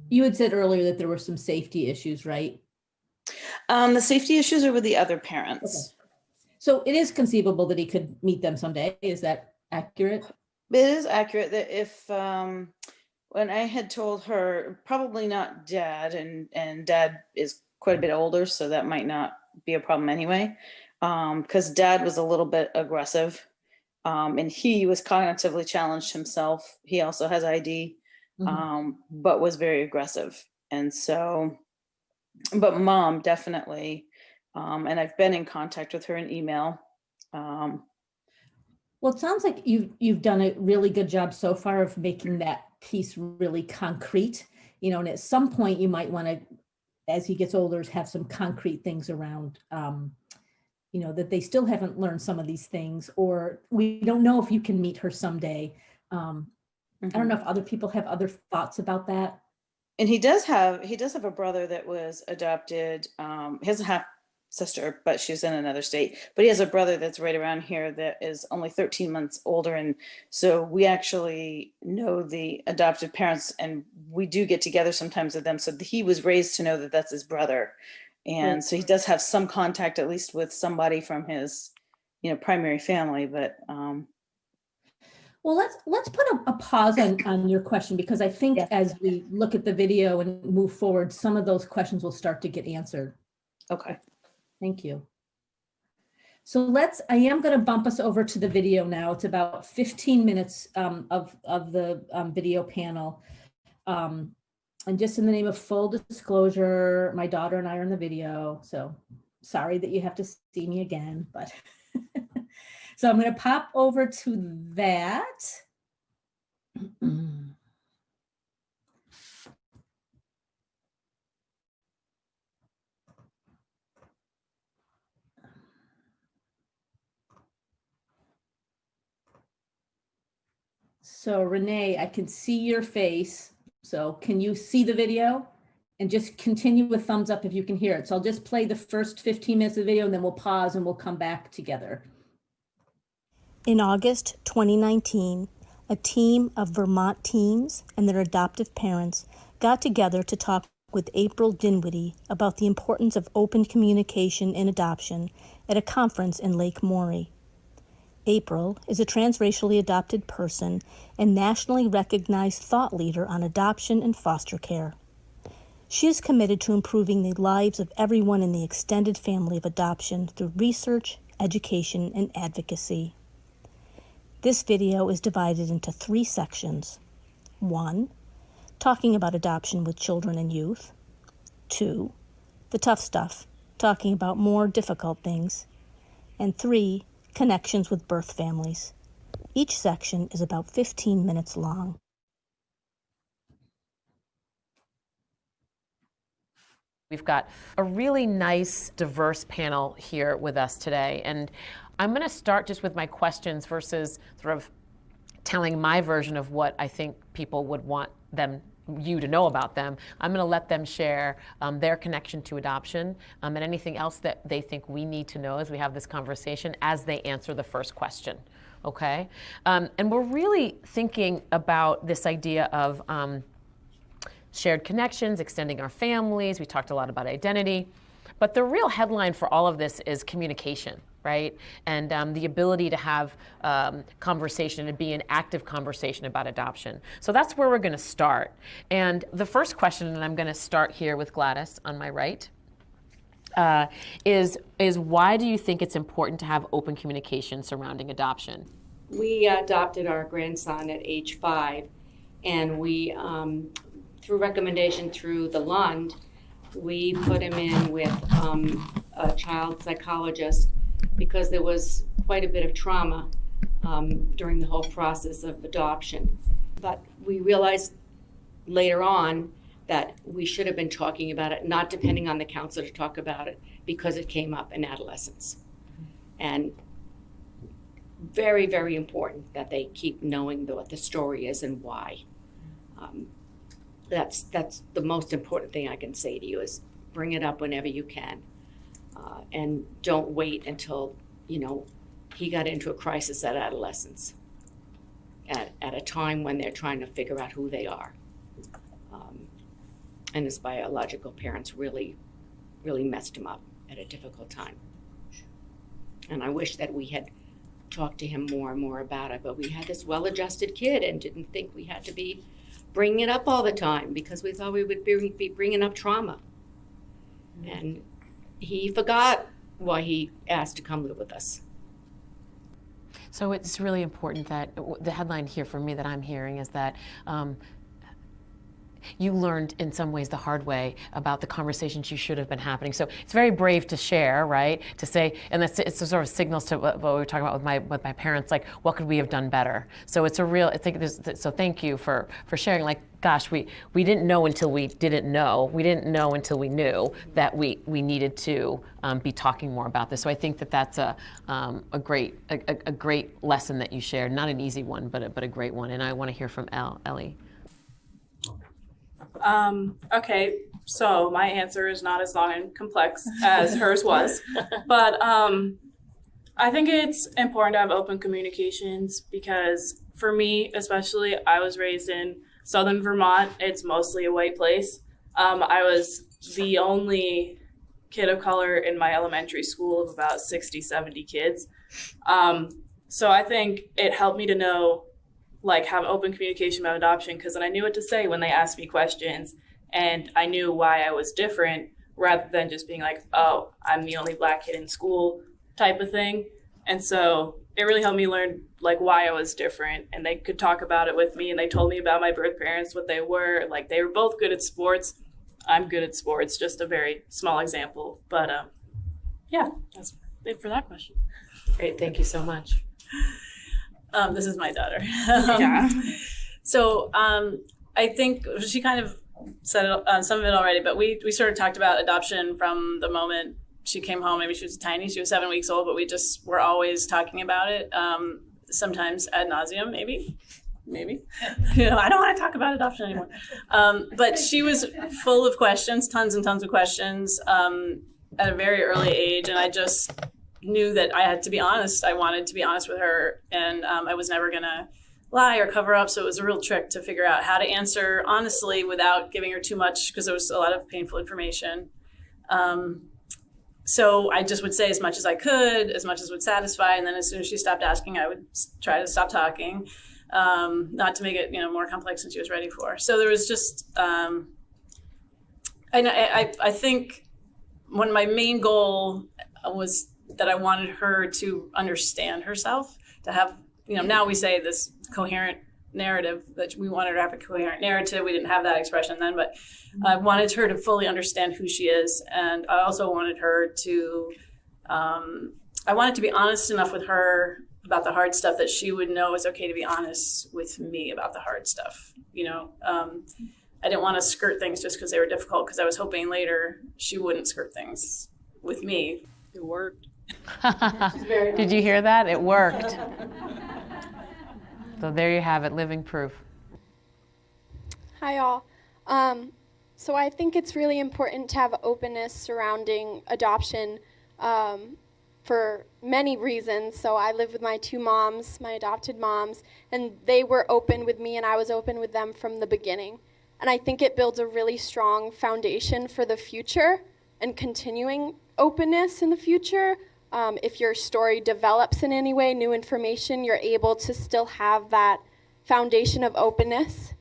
[SPEAKER 1] You had said earlier that there were some safety issues, right?
[SPEAKER 12] The safety issues are with the other parents.
[SPEAKER 1] Okay. So it is conceivable that he could meet them someday. Is that accurate?
[SPEAKER 12] It is accurate that if, when I had told her, probably not dad, and dad is quite a bit older, so that might not be a problem anyway, because dad was a little bit aggressive, and he was cognitively challenged himself. He also has ID, but was very aggressive. And so, but mom definitely, and I've been in contact with her in email.
[SPEAKER 1] Well, it sounds like you've done a really good job so far of making that piece really concrete, you know, and at some point you might want to, as he gets older, have some concrete things around, you know, that they still haven't learned some of these things, or we don't know if you can meet her someday. I don't know if other people have other thoughts about that.
[SPEAKER 12] And he does have a brother that was adopted. He has a half sister, but she's in another state. But he has a brother that's right around here that is only 13 months older. And so we actually know the adoptive parents, and we do get together sometimes with them. So he was raised to know that that's his brother. And so he does have some contact, at least with somebody from his, you know, primary family. But
[SPEAKER 1] well, let's put a pause on your question, because I think as we look at the video and move forward, some of those questions will start to get answered.
[SPEAKER 12] Okay.
[SPEAKER 1] Thank you. So I am going to bump us over to the video now. It's about 15 minutes of the video panel. And just in the name of full disclosure, my daughter and I are in the video. So sorry that you have to see me again, but so I'm going to pop over to that. So Renee, I can see your face. So can you see the video? And just continue with thumbs up if you can hear it. So I'll just play the first 15 minutes of the video and then we'll pause and we'll come back together.
[SPEAKER 16] In August 2019, a team of Vermont teens and their adoptive parents got together to talk with April Dinwiddie about the importance of open communication in adoption at a conference in Lake Maury. April is a transracially adopted person and nationally recognized thought leader on adoption and foster care. She is committed to improving the lives of everyone in the extended family of adoption through research, education, and advocacy. This video is divided into 3 sections. 1, talking about adoption with children and youth. 2, the tough stuff, talking about more difficult things. And 3, connections with birth families. Each section is about 15 minutes long.
[SPEAKER 17] We've got a really nice, diverse panel here with us today. And I'm going to start just with my questions versus sort of telling my version of what I think people would want you to know about them. I'm going to let them share their connection to adoption and anything else that they think we need to know as we have this conversation as they answer the first question. Okay? And we're really thinking about this idea of shared connections, extending our families. We talked a lot about identity. But the real headline for all of this is communication, right? And the ability to have conversation and be an active conversation about adoption. So that's where we're going to start. And the first question, and I'm going to start here with Gladys on my right, is why do you think it's important to have open communication surrounding adoption?
[SPEAKER 18] We adopted our grandson at age 5, and we, through recommendation through the Lund, we put him in with a child psychologist because there was quite a bit of trauma during the whole process of adoption. But we realized later on that we should have been talking about it, not depending on the counselor to talk about it, because it came up in adolescence. And very, very important that they keep knowing what the story is and why. That's the most important thing I can say to you is bring it up whenever you can. And don't wait until, he got into a crisis at adolescence at a time when they're trying to figure out who they are. And his biological parents really, really messed him up at a difficult time. And I wish that we had talked to him more and more about it, but we had this well-adjusted kid and didn't think we had to be bringing it up all the time because we thought we would be bringing up trauma. And he forgot why he asked to come live with us.
[SPEAKER 17] So it's really important that the headline here for me that I'm hearing is that you learned in some ways the hard way about the conversations you should have been happening. So it's very brave to share, right? To say, and it's sort of signals to what we were talking about with my parents, like what could we have done better? So it's a real, I think so thank you for sharing. Like, gosh, we didn't know until we didn't know. We didn't know until we knew that we needed to be talking more about this. So I think that's a great lesson that you shared. Not an easy one, but a great one. And I want to hear from Ellie.
[SPEAKER 19] Okay, so my answer is not as long and complex as hers was, but I think it's important to have open communications because for me, especially, I was raised in Southern Vermont. It's mostly a white place. I was the only kid of color in my elementary school of about 60, 70 kids. So I think it helped me to know have open communication about adoption because then I knew what to say when they asked me questions and I knew why I was different rather than just being like, oh, I'm the only Black kid in school type of thing. And so it really helped me learn why I was different and they could talk about it with me and they told me about my birth parents, what they were. They were both good at sports. I'm good at sports, just a very small example. But yeah, that's it for that question.
[SPEAKER 17] Great, thank you so much.
[SPEAKER 19] This is my daughter. Yeah. So I think she kind of said some of it already, but we sort of talked about adoption from the moment she came home. Maybe she was tiny, she was 7 weeks old, but we just were always talking about it, sometimes ad nauseum, maybe. I don't want to talk about adoption anymore. But she was full of questions, tons and tons of questions at a very early age, and I just knew that I had to be honest. I wanted to be honest with her, and I was never going to lie or cover up. So it was a real trick to figure out how to answer honestly without giving her too much because there was a lot of painful information. So I just would say as much as I could, as much as would satisfy. And then as soon as she stopped asking, I would try to stop talking, not to make it more complex than she was ready for. So there was just, I think one of my main goal was that I wanted her to understand herself, to have, now we say this coherent narrative, that we wanted her to have a coherent narrative. We didn't have that expression then, but I wanted her to fully understand who she is. And I also wanted her to, I wanted to be honest enough with her about the hard stuff that she would know it's okay to be honest with me about the hard stuff. I didn't want to skirt things just because they were difficult, because I was hoping later she wouldn't skirt things with me. It worked.
[SPEAKER 17] Did you hear that? It worked. So there you have it, living proof.
[SPEAKER 20] Hi, all. So I think it's really important to have openness surrounding adoption for many reasons. So I live with my two moms, my adopted moms, and they were open with me and I was open with them from the beginning. And I think it builds a really strong foundation for the future and continuing openness in the future. If your story develops in any way, new information, you're able to still have that foundation of openness.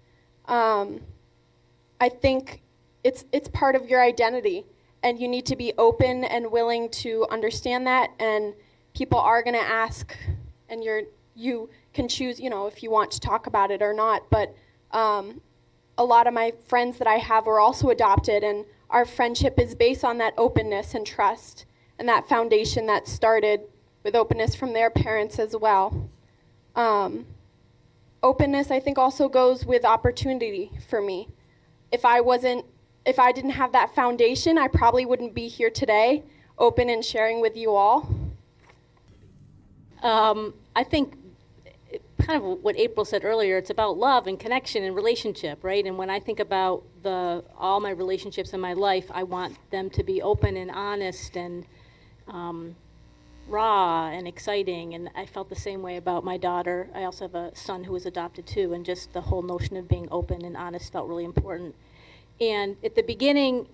[SPEAKER 20] I think it's part of your identity, and you need to be open and willing to understand that, and people are going to ask, and you can choose, if you want to talk about it or not. But a lot of my friends that I have were also adopted, and our friendship is based on that openness and trust and that foundation that started with openness from their parents as well. Openness, I think, also goes with opportunity for me. If I didn't have that foundation, I probably wouldn't be here today, open and sharing with you all.
[SPEAKER 16] I think kind of what April said earlier, it's about love and connection and relationship, right? And when I think about all my relationships in my life, I want them to be open and honest and raw and exciting. And I felt the same way about my daughter. I also have a son who was adopted too, and just the whole notion of being open and honest felt really important. And at the beginning,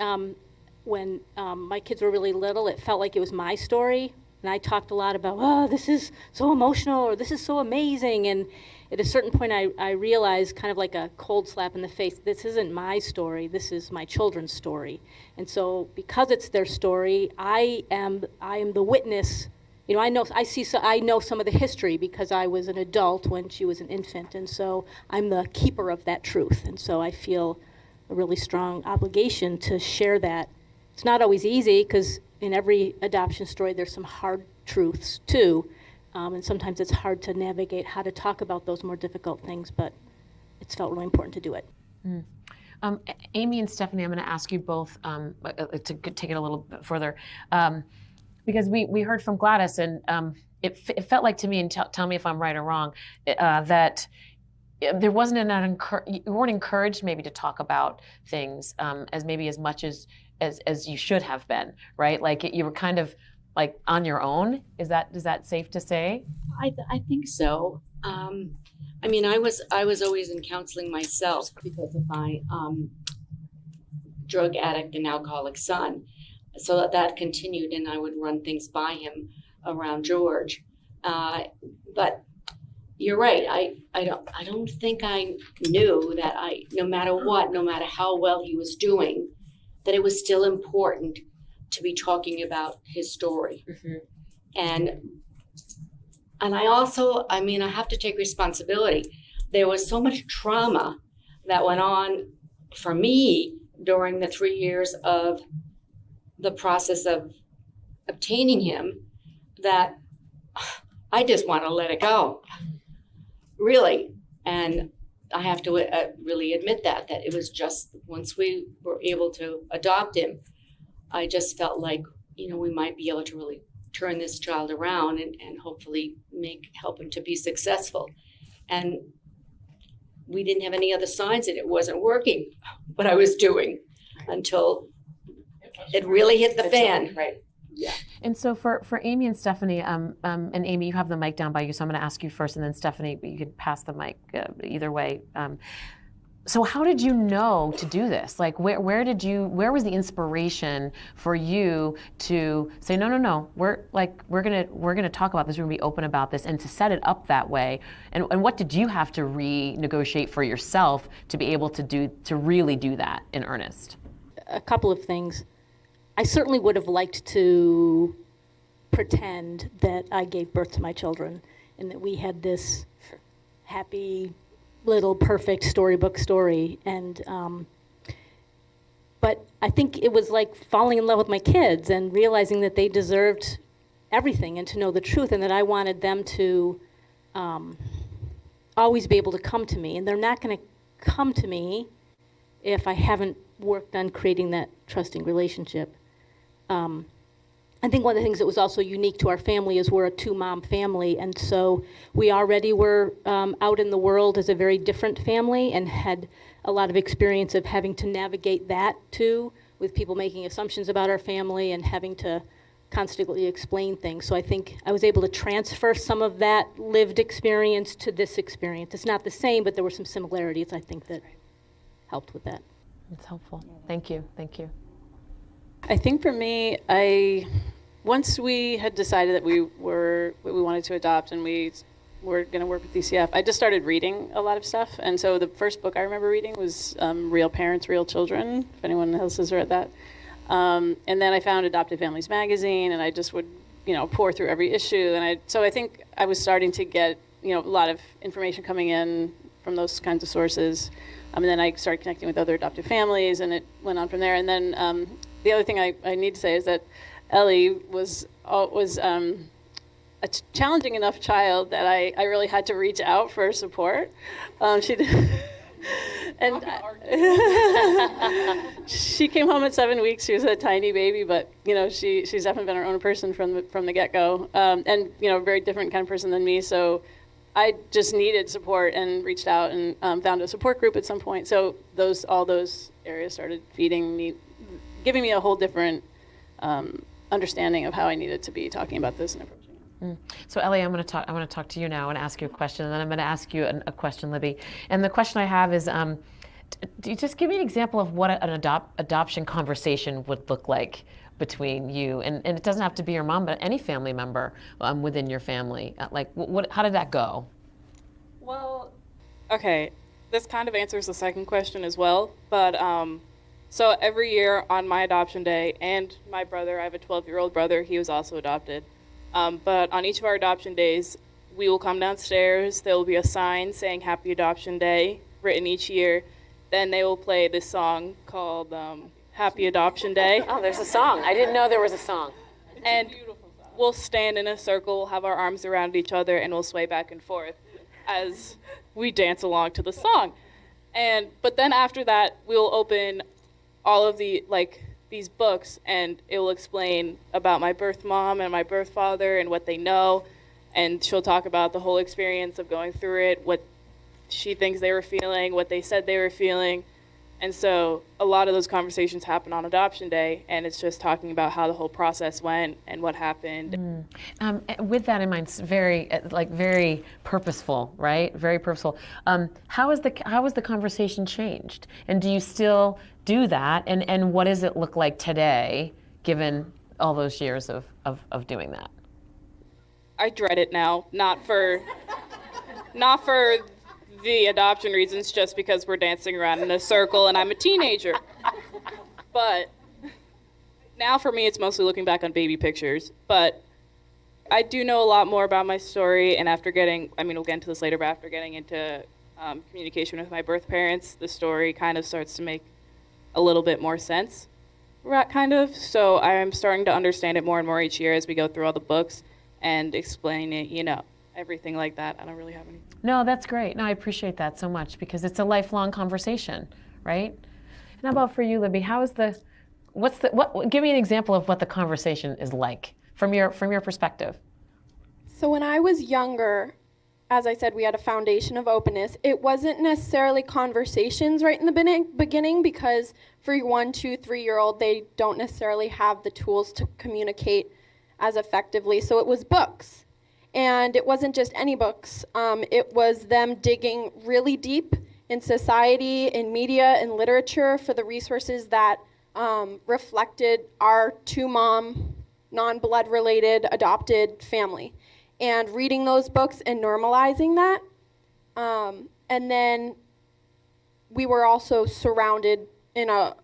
[SPEAKER 16] when my kids were really little, it felt like it was my story. And I talked a lot about, oh, this is so emotional, or this is so amazing. And at a certain point, I realized, kind of like a cold slap in the face, this isn't my story, this is my children's story. And so because it's their story, I am the witness. I know some of the history because I was an adult when she was an infant. And so I'm the keeper of that truth. And so I feel a really strong obligation to share that. It's not always easy, because in every adoption story, there's some hard truths too. And sometimes it's hard to navigate how to talk about those more difficult things, but it's felt really important to do it.
[SPEAKER 17] Amy and Stephanie, I'm going to ask you both to take it a little bit further, because we heard from Gladys, and it felt like to me, and tell me if I'm right or wrong, that there wasn't you weren't encouraged maybe to talk about things as much as you should have been, right? Like you were kind of like on your own. Is that safe to say?
[SPEAKER 18] I think so. I mean, I was always in counseling myself because of my drug addict and alcoholic son. So that continued, and I would run things by him around George. But you're right. I don't think I knew that no matter how well he was doing, that it was still important to be talking about his story. Mm-hmm. And I also, I have to take responsibility. There was so much trauma that went on for me during the 3 years of the process of obtaining him that I just want to let it go, really. And I have to really admit that it was just, once we were able to adopt him, I just felt like, we might be able to really turn this child around and hopefully help him to be successful. And we didn't have any other signs that it wasn't working, what I was doing, until it really hit the fan.
[SPEAKER 17] Right. Yeah. And so for Amy and Stephanie, and Amy, you have the mic down by you, so I'm going to ask you first, and then Stephanie, you could pass the mic either way. So how did you know to do this? Like, where was the inspiration for you to say, no, we're gonna talk about this, we're gonna be open about this, and to set it up that way? And what did you have to renegotiate for yourself to be able to really do that in earnest?
[SPEAKER 16] A couple of things. I certainly would have liked to pretend that I gave birth to my children and that we had this happy little perfect storybook story. And but I think it was like falling in love with my kids and realizing that they deserved everything and to know the truth, and that I wanted them to always be able to come to me. And they're not going to come to me if I haven't worked on creating that trusting relationship. I think one of the things that was also unique to our family is we're a two-mom family, and so we already were out in the world as a very different family and had a lot of experience of having to navigate that too, with people making assumptions about our family and having to constantly explain things. So I think I was able to transfer some of that lived experience to this experience. It's not the same, but there were some similarities, I think, that helped with that.
[SPEAKER 17] It's helpful. Thank you. Thank you.
[SPEAKER 21] I think for me, once we had decided that we wanted to adopt and we were going to work with DCF, I just started reading a lot of stuff. And so the first book I remember reading was Real Parents, Real Children, if anyone else has read that. And then I found Adopted Families Magazine, and I just would, pour through every issue. And so I think I was starting to get, a lot of information coming in from those kinds of sources. And then I started connecting with other adoptive families, and it went on from there. And then the other thing I need to say is that Ellie was a challenging enough child that I really had to reach out for support. She did. And she came home at 7 weeks. She was a tiny baby, but she's definitely been her own person from the get-go, and very different kind of person than me. So I just needed support and reached out and found a support group at some point. So all those areas started feeding me, giving me a whole different understanding of how I needed to be talking about this and approaching it.
[SPEAKER 17] So Ellie, I'm going to talk to you now and ask you a question, and then I'm going to ask you a question, Libby. And the question I have is, do you just give me an example of what an adoption conversation would look like between you, and it doesn't have to be your mom, but any family member within your family. Like, how did that go?
[SPEAKER 19] Well, okay, this kind of answers the second question as well, but so every year on my adoption day, and my brother, I have a 12-year-old brother, he was also adopted. But on each of our adoption days, we will come downstairs, there will be a sign saying Happy Adoption Day, written each year. Then they will play this song called Happy Adoption Day.
[SPEAKER 17] Oh, there's a song. I didn't know there was a song.
[SPEAKER 19] And we'll stand in a circle, have our arms around each other, and we'll sway back and forth as we dance along to the song. But then after that, we'll open all of these books, and it will explain about my birth mom and my birth father and what they know, and she'll talk about the whole experience of going through it, what she thinks they were feeling, what they said they were feeling. And so a lot of those conversations happen on adoption day, and it's just talking about how the whole process went and what happened.
[SPEAKER 17] With that in mind, it's very purposeful, right? Very purposeful. How has the conversation changed? And do you still do that? And what does it look like today, given all those years of doing that?
[SPEAKER 19] I dread it now, not for the adoption reasons, just because we're dancing around in a circle and I'm a teenager. But now for me, it's mostly looking back on baby pictures. But I do know a lot more about my story, and we'll get into this later, but after getting into communication with my birth parents, the story kind of starts to make a little bit more sense, kind of. So I'm starting to understand it more and more each year as we go through all the books and explain it, everything like that. I don't really have any.
[SPEAKER 17] No, that's great. No, I appreciate that so much, because it's a lifelong conversation, right? And how about for you, Libby? Give me an example of what the conversation is like from your perspective.
[SPEAKER 20] So when I was younger, as I said, we had a foundation of openness. It wasn't necessarily conversations right in the beginning, because for your 1, 2, 3-year-old, they don't necessarily have the tools to communicate as effectively. So it was books. And it wasn't just any books. It was them digging really deep in society, in media, in literature for the resources that reflected our two-mom, non-blood related, adopted family. And reading those books and normalizing that. And then we were also surrounded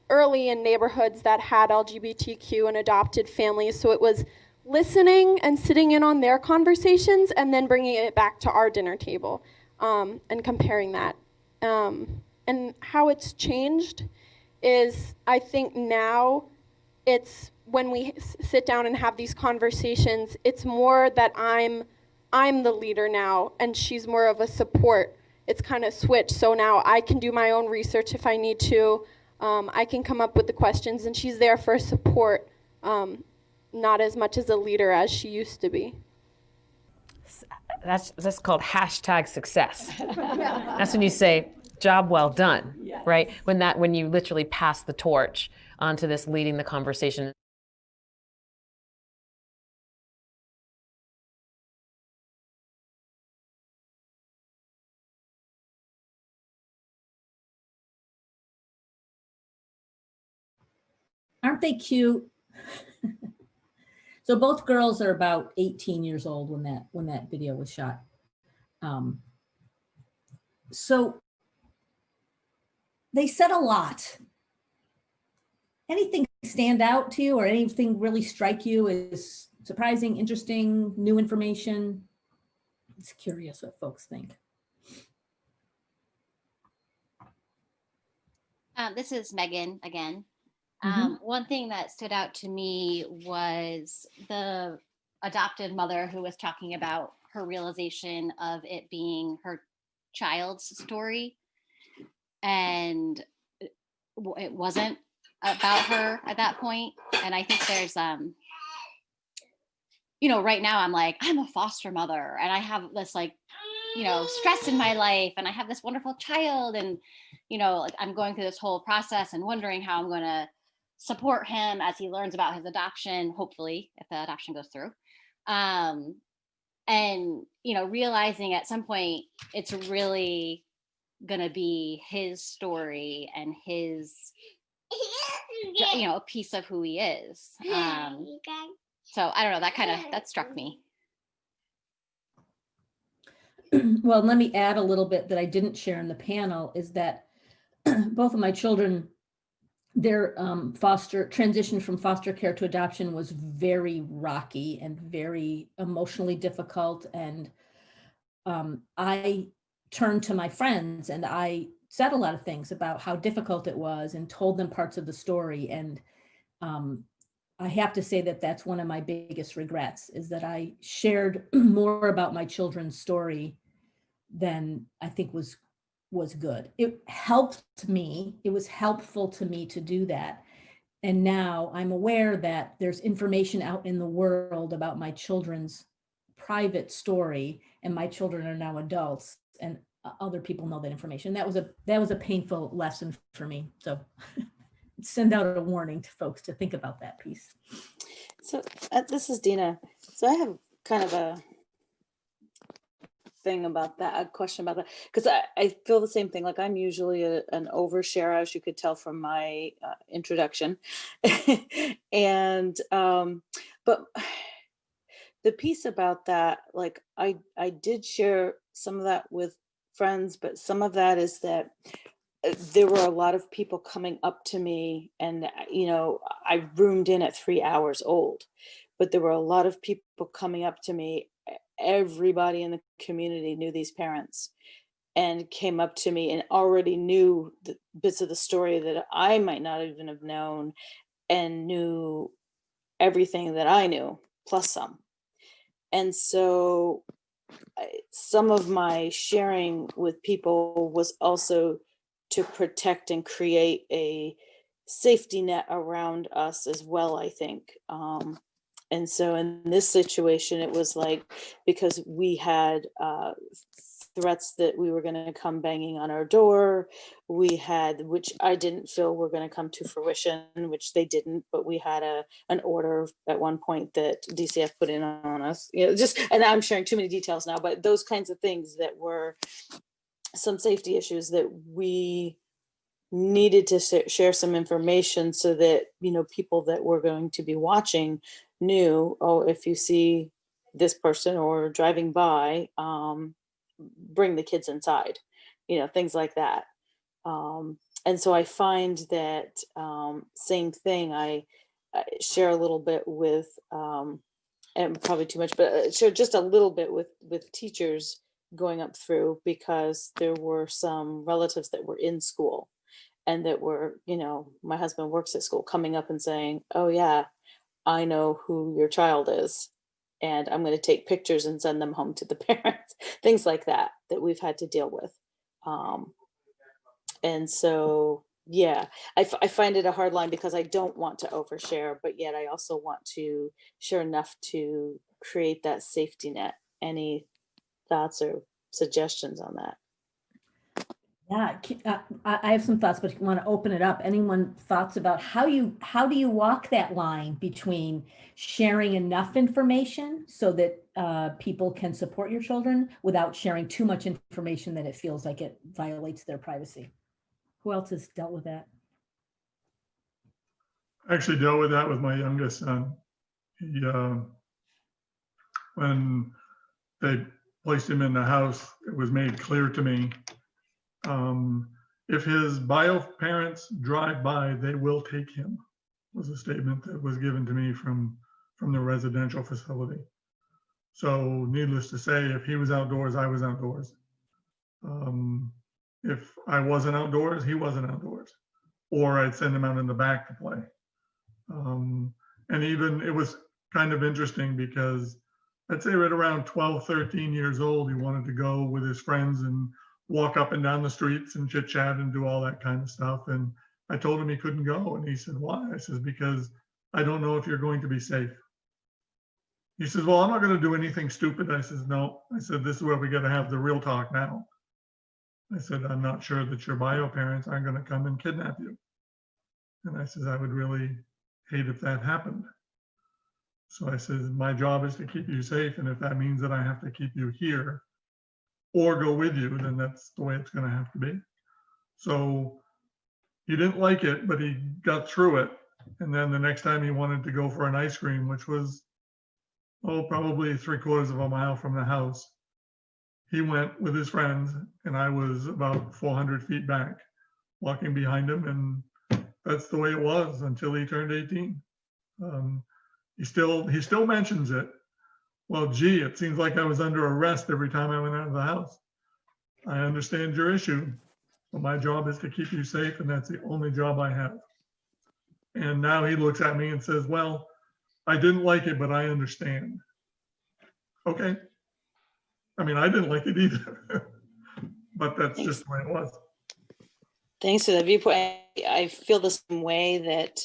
[SPEAKER 20] early in neighborhoods that had LGBTQ and adopted families. So it was listening and sitting in on their conversations and then bringing it back to our dinner table and comparing that. And how it's changed is, I think now it's when we sit down and have these conversations, it's more that I'm the leader now and she's more of a support. it's kind of switched. So now I can do my own research if I need to. I can come up with the questions, and she's there for support, not as much as a leader as she used to be.
[SPEAKER 17] That's called hashtag success. That's when you say, job well done, right? When you literally pass the torch onto this leading the conversation.
[SPEAKER 1] Aren't they cute? So both girls are about 18 years old when that video was shot. So they said a lot. Anything stand out to you, or anything really strike you as surprising, interesting, new information? It's curious what folks think.
[SPEAKER 9] This is Megan again.
[SPEAKER 1] Mhm.
[SPEAKER 9] One thing that stood out to me was the adopted mother who was talking about her realization of it being her child's story, and it wasn't about her at that point. And I think there's right now I'm a foster mother, and I have this stress in my life, and I have this wonderful child, and I'm going through this whole process and wondering how I'm going to support him as he learns about his adoption, hopefully, if the adoption goes through. And realizing at some point it's really gonna be his story and his a piece of who he is. So I don't know, that struck me.
[SPEAKER 1] Well, let me add a little bit that I didn't share in the panel, is that both of my children, their transition from foster care to adoption was very rocky and very emotionally difficult. And I turned to my friends and I said a lot of things about how difficult it was and told them parts of the story. And I have to say that that's one of my biggest regrets, is that I shared more about my children's story than I think was good. It helped me. It was helpful to me to do that. And now I'm aware that there's information out in the world about my children's private story, and my children are now adults, and other people know that information. That was a painful lesson for me. So send out a warning to folks to think about that piece.
[SPEAKER 12] So this is Dina. So I have kind of a thing about that, a question about that, because I feel the same thing. Like, I'm usually an overshare, as you could tell from my introduction. And but the piece about that, like, I did share some of that with friends, but some of that is that there were a lot of people coming up to me, and I roomed in at 3 hours old, but there were a lot of people coming up to me. Everybody in the community knew these parents and came up to me and already knew the bits of the story that I might not even have known, and knew everything that I knew, plus some. And so some of my sharing with people was also to protect and create a safety net around us as well, I think. And so in this situation, it was like, because we had threats that we were going to come banging on our door, we had, which I didn't feel were going to come to fruition, which they didn't, but we had an order at one point that DCF put in on us, and I'm sharing too many details now, but those kinds of things that were some safety issues that we needed to share some information, so that people that were going to be watching knew, oh, if you see this person or driving by, bring the kids inside, things like that. And so I find that same thing, I share a little bit with, and probably too much, but share just a little bit with teachers going up through, because there were some relatives that were in school and that were, my husband works at school, coming up and saying, oh yeah, I know who your child is, and I'm going to take pictures and send them home to the parents, things like that we've had to deal with. And so, yeah, I find it a hard line because I don't want to overshare, but yet I also want to share enough to create that safety net. Any thoughts or suggestions on that?
[SPEAKER 1] Yeah, I have some thoughts, but want to open it up. Anyone thoughts about how do you walk that line between sharing enough information so that people can support your children without sharing too much information that it feels like it violates their privacy? Who else has dealt with that?
[SPEAKER 7] I actually dealt with that with my youngest son. He, when they placed him in the house, it was made clear to me, if his bio parents drive by, they will take him, was a statement that was given to me from the residential facility. So needless to say, if he was outdoors, I was outdoors. If I wasn't outdoors, he wasn't outdoors, or I'd send him out in the back to play. And even it was kind of interesting because I'd say right around 12, 13 years old, he wanted to go with his friends and walk up and down the streets and chit chat and do all that kind of stuff. And I told him he couldn't go. And he said, why? I says, because I don't know if you're going to be safe. He says, well, I'm not going to do anything stupid. I says, no. I said, this is where we got to have the real talk now. I said, I'm not sure that your bio parents aren't going to come and kidnap you. And I says, I would really hate if that happened. So I says, my job is to keep you safe. And if that means that I have to keep you here or go with you, then that's the way it's going to have to be. So he didn't like it, but he got through it. And then the next time he wanted to go for an ice cream, which was, probably 3/4 of a mile from the house, he went with his friends and I was about 400 feet back walking behind him. And that's the way it was until he turned 18. He still mentions it. Well, gee, it seems like I was under arrest every time I went out of the house. I understand your issue, but my job is to keep you safe, and that's the only job I have. And now he looks at me and says, well, I didn't like it, but I understand. Okay. I mean, I didn't like it either, but that's just the way it was.
[SPEAKER 12] Thanks for the viewpoint. I feel the same way that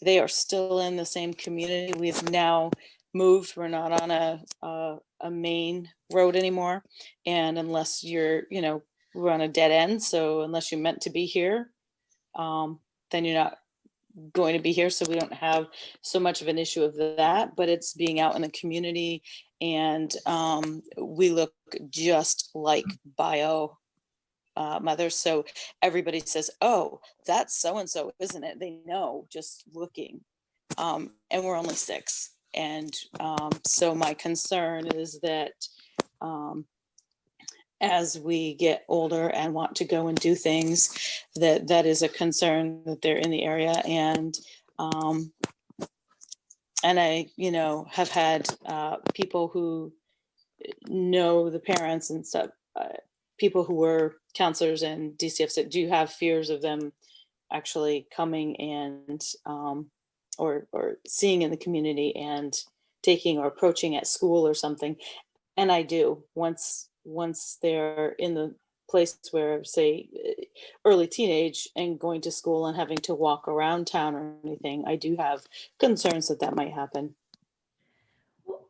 [SPEAKER 12] they are still in the same community. We've now moved. We're not on a main road anymore. And unless you're, we're on a dead end. So unless you're meant to be here, then you're not going to be here. So we don't have so much of an issue of that, but it's being out in the community. And we look just like bio mothers. So everybody says, oh, that's so-and-so, isn't it? They know just looking. And we're only 6. And so my concern is that as we get older and want to go and do things, that is a concern that they're in the area. And I, have had people who know the parents and stuff, people who were counselors and DCF said, do you have fears of them actually coming and or seeing in the community and taking or approaching at school or something? And I do. Once they're in the place where, say, early teenage and going to school and having to walk around town or anything, I do have concerns that might happen.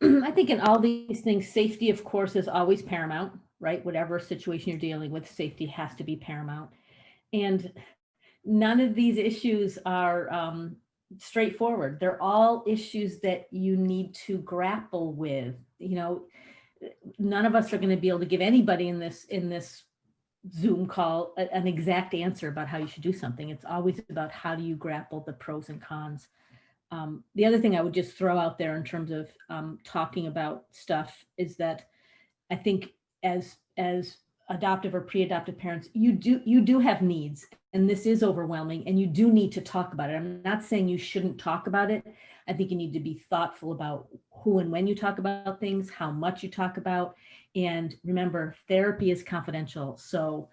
[SPEAKER 1] I think in all these things, safety, of course, is always paramount, right? Whatever situation you're dealing with, safety has to be paramount. And none of these issues are straightforward. They're all issues that you need to grapple with. None of us are going to be able to give anybody in this Zoom call an exact answer about how you should do something. It's always about how do you grapple the pros and cons. The other thing I would just throw out there in terms of talking about stuff is that I think as adoptive or pre-adoptive parents, you do have needs, and this is overwhelming, and you do need to talk about it. I'm not saying you shouldn't talk about it. I think you need to be thoughtful about who and when you talk about things, how much you talk about, and remember, therapy is confidential. So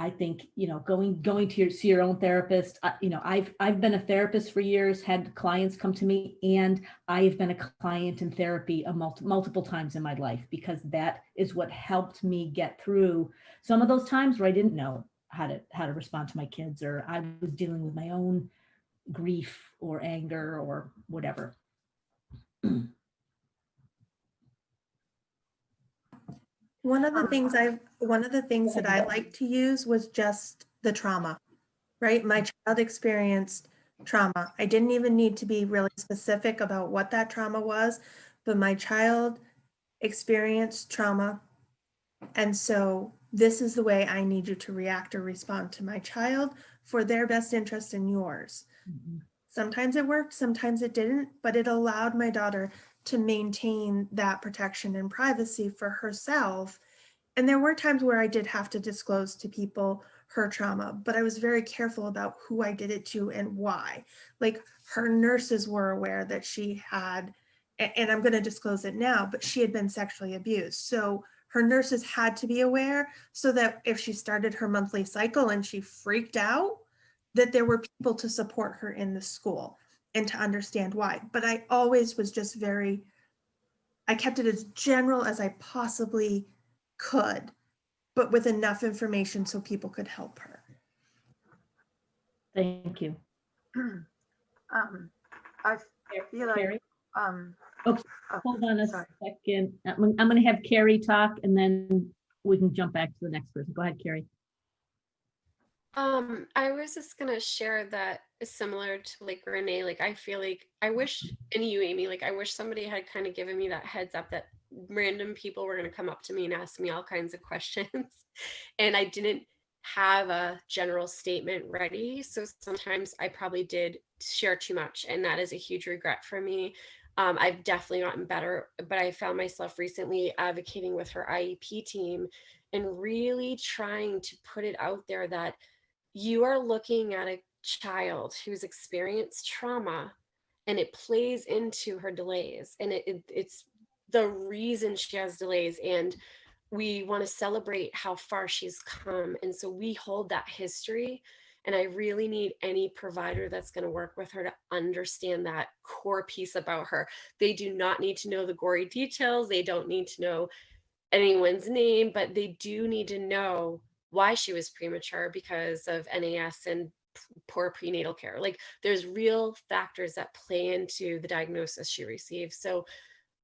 [SPEAKER 1] I think, going to see your own therapist, I've been a therapist for years, had clients come to me, and I've been a client in therapy multiple times in my life, because that is what helped me get through some of those times where I didn't know how to respond to my kids, or I was dealing with my own grief or anger or whatever.
[SPEAKER 2] One of the things that I like to use was just the trauma, right? My child experienced trauma. I didn't even need to be really specific about what that trauma was, but my child experienced trauma. And so this is the way I need you to react or respond to my child for their best interest and yours.
[SPEAKER 1] Mhm.
[SPEAKER 2] Sometimes it worked, sometimes it didn't, but it allowed my daughter to maintain that protection and privacy for herself. And there were times where I did have to disclose to people her trauma, but I was very careful about who I did it to and why. Like, her nurses were aware that she had, and I'm going to disclose it now, but she had been sexually abused. So her nurses had to be aware, so that if she started her monthly cycle and she freaked out, that there were people to support her in the school and to understand why. But I always was just I kept it as general as I possibly could, but with enough information so people could help her.
[SPEAKER 1] Thank you.
[SPEAKER 10] I feel like,
[SPEAKER 1] Carrie? Oops, hold on a
[SPEAKER 10] sorry.
[SPEAKER 1] second. I'm going to have Carrie talk, and then we can jump back to the next person. Go ahead, Carrie.
[SPEAKER 6] I was just gonna share that is similar to like Renee. Like, I feel like I wish, and you, Amy, like I wish somebody had kind of given me that heads up that random people were gonna come up to me and ask me all kinds of questions, and I didn't have a general statement ready. So sometimes I probably did share too much, and that is a huge regret for me. I've definitely gotten better, but I found myself recently advocating with her IEP team and really trying to put it out there that you are looking at a child who's experienced trauma, and it plays into her delays, and it's the reason she has delays, and we want to celebrate how far she's come, and so we hold that history. And I really need any provider that's going to work with her to understand that core piece about her. They do not need to know the gory details, they don't need to know anyone's name, but they do need to know why she was premature because of NAS and poor prenatal care. Like, there's real factors that play into the diagnosis she received. So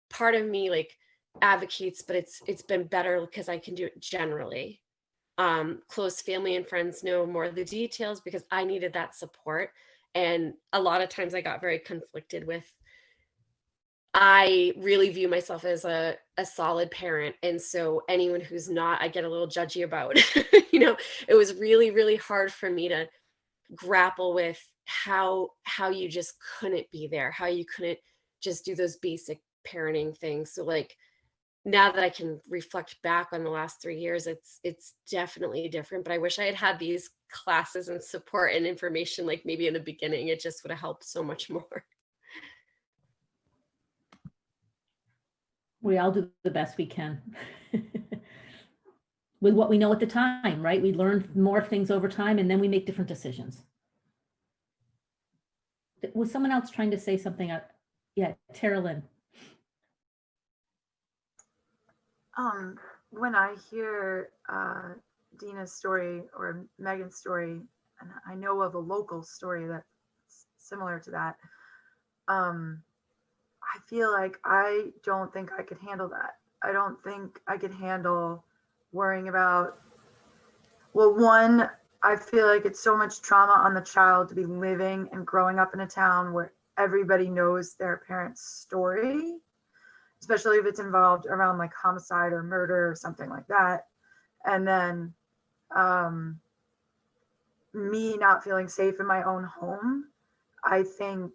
[SPEAKER 6] part of me like advocates, but it's been better because I can do it generally. Close family and friends know more of the details because I needed that support. And a lot of times I got very conflicted with, I really view myself as a solid parent. And so anyone who's not, I get a little judgy about. It was really, really hard for me to grapple with how you just couldn't be there, how you couldn't just do those basic parenting things. So like, now that I can reflect back on the last 3 years, it's definitely different. But I wish I had had these classes and support and information, like maybe in the beginning. It just would have helped so much more.
[SPEAKER 1] We all do the best we can with what we know at the time, right? We learn more things over time, and then we make different decisions. Was someone else trying to say something? Yeah, Tara Lynn.
[SPEAKER 10] When I hear Dina's story or Megan's story, and I know of a local story that's similar to that, I feel like I don't think I could handle that. I don't think I could handle worrying about, well, one, I feel like it's so much trauma on the child to be living and growing up in a town where everybody knows their parent's story, especially if it's involved around like homicide or murder or something like that. And then me not feeling safe in my own home, I think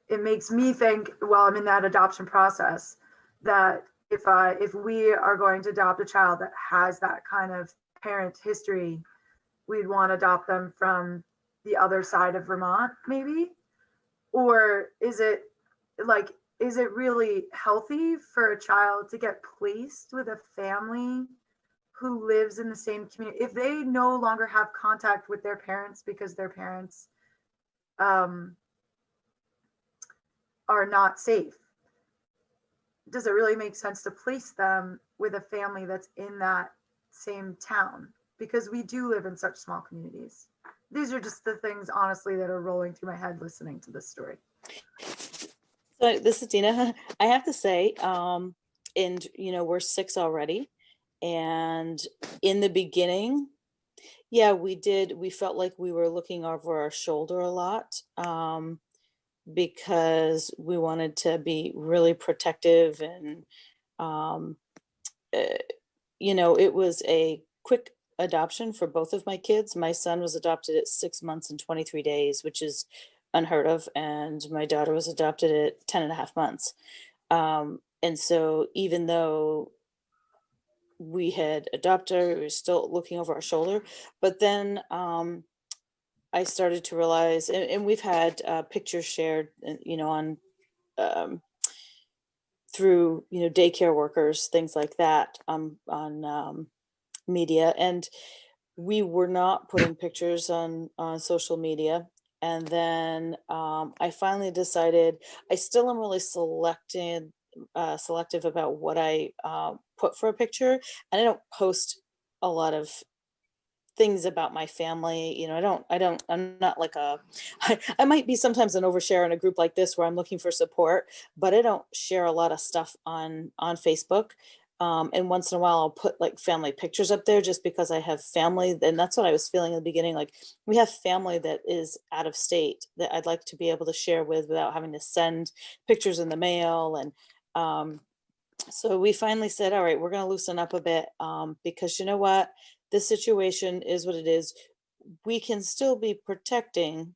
[SPEAKER 10] it makes me think, while I'm in that adoption process, that if we are going to adopt a child that has that kind of parent history, we'd want to adopt them from the other side of Vermont, maybe? Or is it really healthy for a child to get placed with a family who lives in the same community, if they no longer have contact with their parents because their parents are not safe, does it really make sense to place them with a family that's in that same town? Because we do live in such small communities. These are just the things, honestly, that are rolling through my head listening to this story.
[SPEAKER 12] So this is Dina. I have to say, and we're 6 already. And in the beginning, yeah, we felt like we were looking over our shoulder a lot, because we wanted to be really protective, and it was a quick adoption for both of my kids. My son was adopted at 6 months and 23 days, which is unheard of. And my daughter was adopted at 10 and a half months. And so even though we had adopted her, we were still looking over our shoulder. But then I started to realize, and we've had pictures shared, on through, daycare workers, things like that, on media. And we were not putting pictures on social media. And then I finally decided, I still am really selective about what I put for a picture. And I don't post a lot of things about my family. I'm not like I might be sometimes an overshare in a group like this where I'm looking for support, but I don't share a lot of stuff on Facebook. And once in a while I'll put like family pictures up there just because I have family. And that's what I was feeling in the beginning. Like, we have family that is out of state that I'd like to be able to share with without having to send pictures in the mail. And so we finally said, all right, we're going to loosen up a bit, because you know what? This situation is what it is. We can still be protecting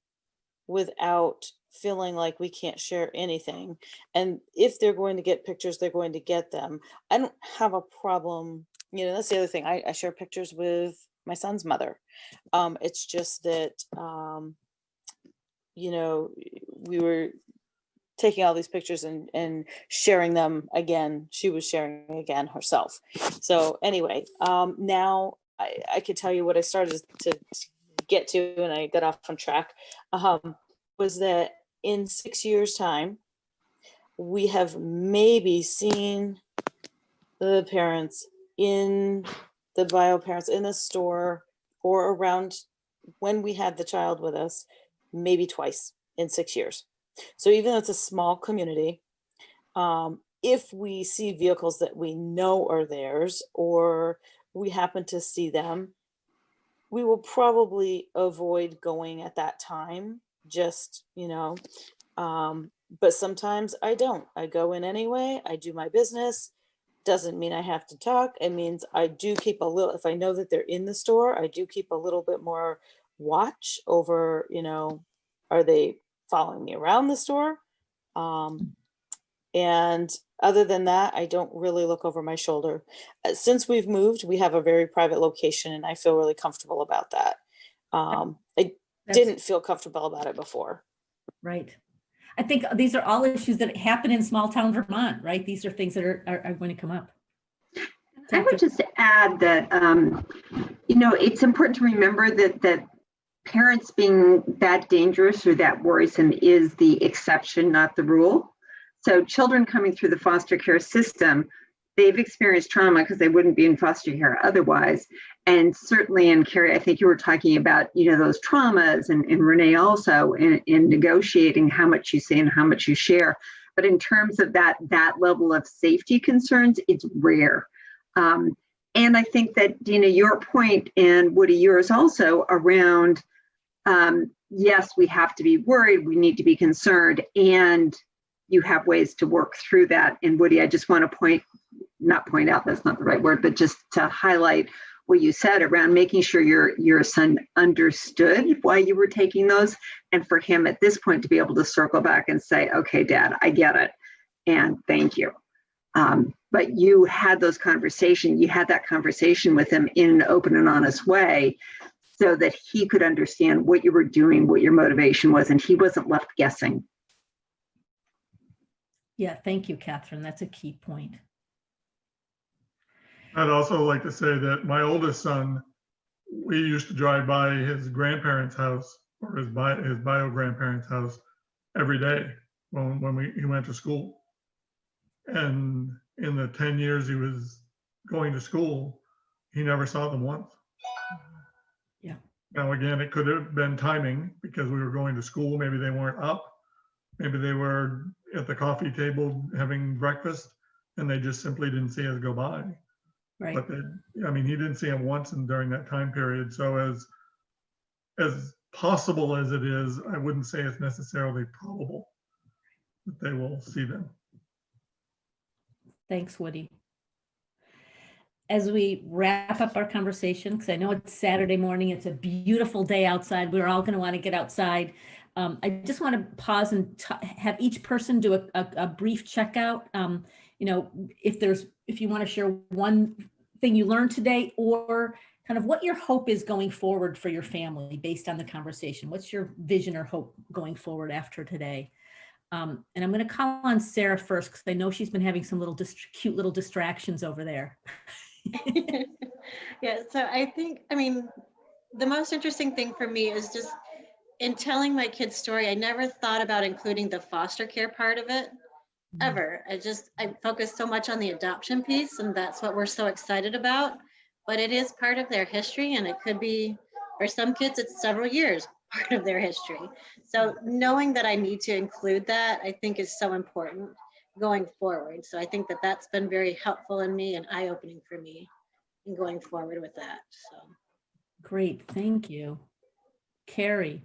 [SPEAKER 12] without feeling like we can't share anything. And if they're going to get pictures, they're going to get them. I don't have a problem. That's the other thing. I share pictures with my son's mother. It's just that, we were taking all these pictures and sharing them again. She was sharing again herself. So anyway, now I could tell you what I started to get to, and I got off on track, was that in 6 years' time, we have maybe seen the parents the bio parents in the store or around when we had the child with us, maybe twice in 6 years. So even though it's a small community, if we see vehicles that we know are theirs, or we happen to see them, we will probably avoid going at that time, just, but sometimes I don't. I go in anyway. I do my business. Doesn't mean I have to talk. It means I do keep a little, if I know that they're in the store, I do keep a little bit more watch over, are they following me around the store? And other than that, I don't really look over my shoulder. Since we've moved, we have a very private location, and I feel really comfortable about that. I didn't feel comfortable about it before.
[SPEAKER 1] Right. I think these are all issues that happen in small town Vermont, right? These are things that are going to come up.
[SPEAKER 4] I would just add that, it's important to remember that parents being that dangerous or that worrisome is the exception, not the rule. So children coming through the foster care system, they've experienced trauma because they wouldn't be in foster care otherwise. And certainly, and Carrie, I think you were talking about, those traumas, and Renee also in negotiating how much you say and how much you share. But in terms of that level of safety concerns, it's rare. And I think that, Dina, your point, and Woody, yours also, around, yes, we have to be worried, we need to be concerned, and you have ways to work through that. And Woody, I just want to not point out, that's not the right word, but just to highlight what you said around making sure your son understood why you were taking those, and for him at this point to be able to circle back and say, okay, Dad, I get it, and thank you. But you had that conversation with him in an open and honest way, so that he could understand what you were doing, what your motivation was, and he wasn't left guessing.
[SPEAKER 1] Yeah, thank you, Catherine. That's a key point.
[SPEAKER 7] I'd also like to say that my oldest son, we used to drive by his grandparents' house or his bio grandparents' house every day when he went to school. And in the 10 years he was going to school, he never saw them once.
[SPEAKER 1] Yeah.
[SPEAKER 7] Now, again, it could have been timing because we were going to school. Maybe they weren't up. Maybe they were at the coffee table having breakfast and they just simply didn't see us go by.
[SPEAKER 1] Right.
[SPEAKER 7] But I mean, he didn't see him once during that time period. So as possible as it is, I wouldn't say it's necessarily probable that they will see them.
[SPEAKER 1] Thanks, Woody. As we wrap up our conversation, because I know it's Saturday morning, it's a beautiful day outside. We're all going to want to get outside. I just want to pause and have each person do a brief checkout. You know, if you want to share one thing you learned today, or kind of what your hope is going forward for your family based on the conversation. What's your vision or hope going forward after today? And I'm going to call on Sarah first because I know she's been having some cute little distractions over there.
[SPEAKER 5] Yeah, so I mean, the most interesting thing for me is just in telling my kid's story, I never thought about including the foster care part of it ever. I focused so much on the adoption piece, and that's what we're so excited about. But it is part of their history, and it could be, for some kids, it's several years part of their history. So knowing that I need to include that, I think is so important going forward. So I think that that's been very helpful in me and eye-opening for me in going forward with that. So
[SPEAKER 1] Great, thank you. Carrie.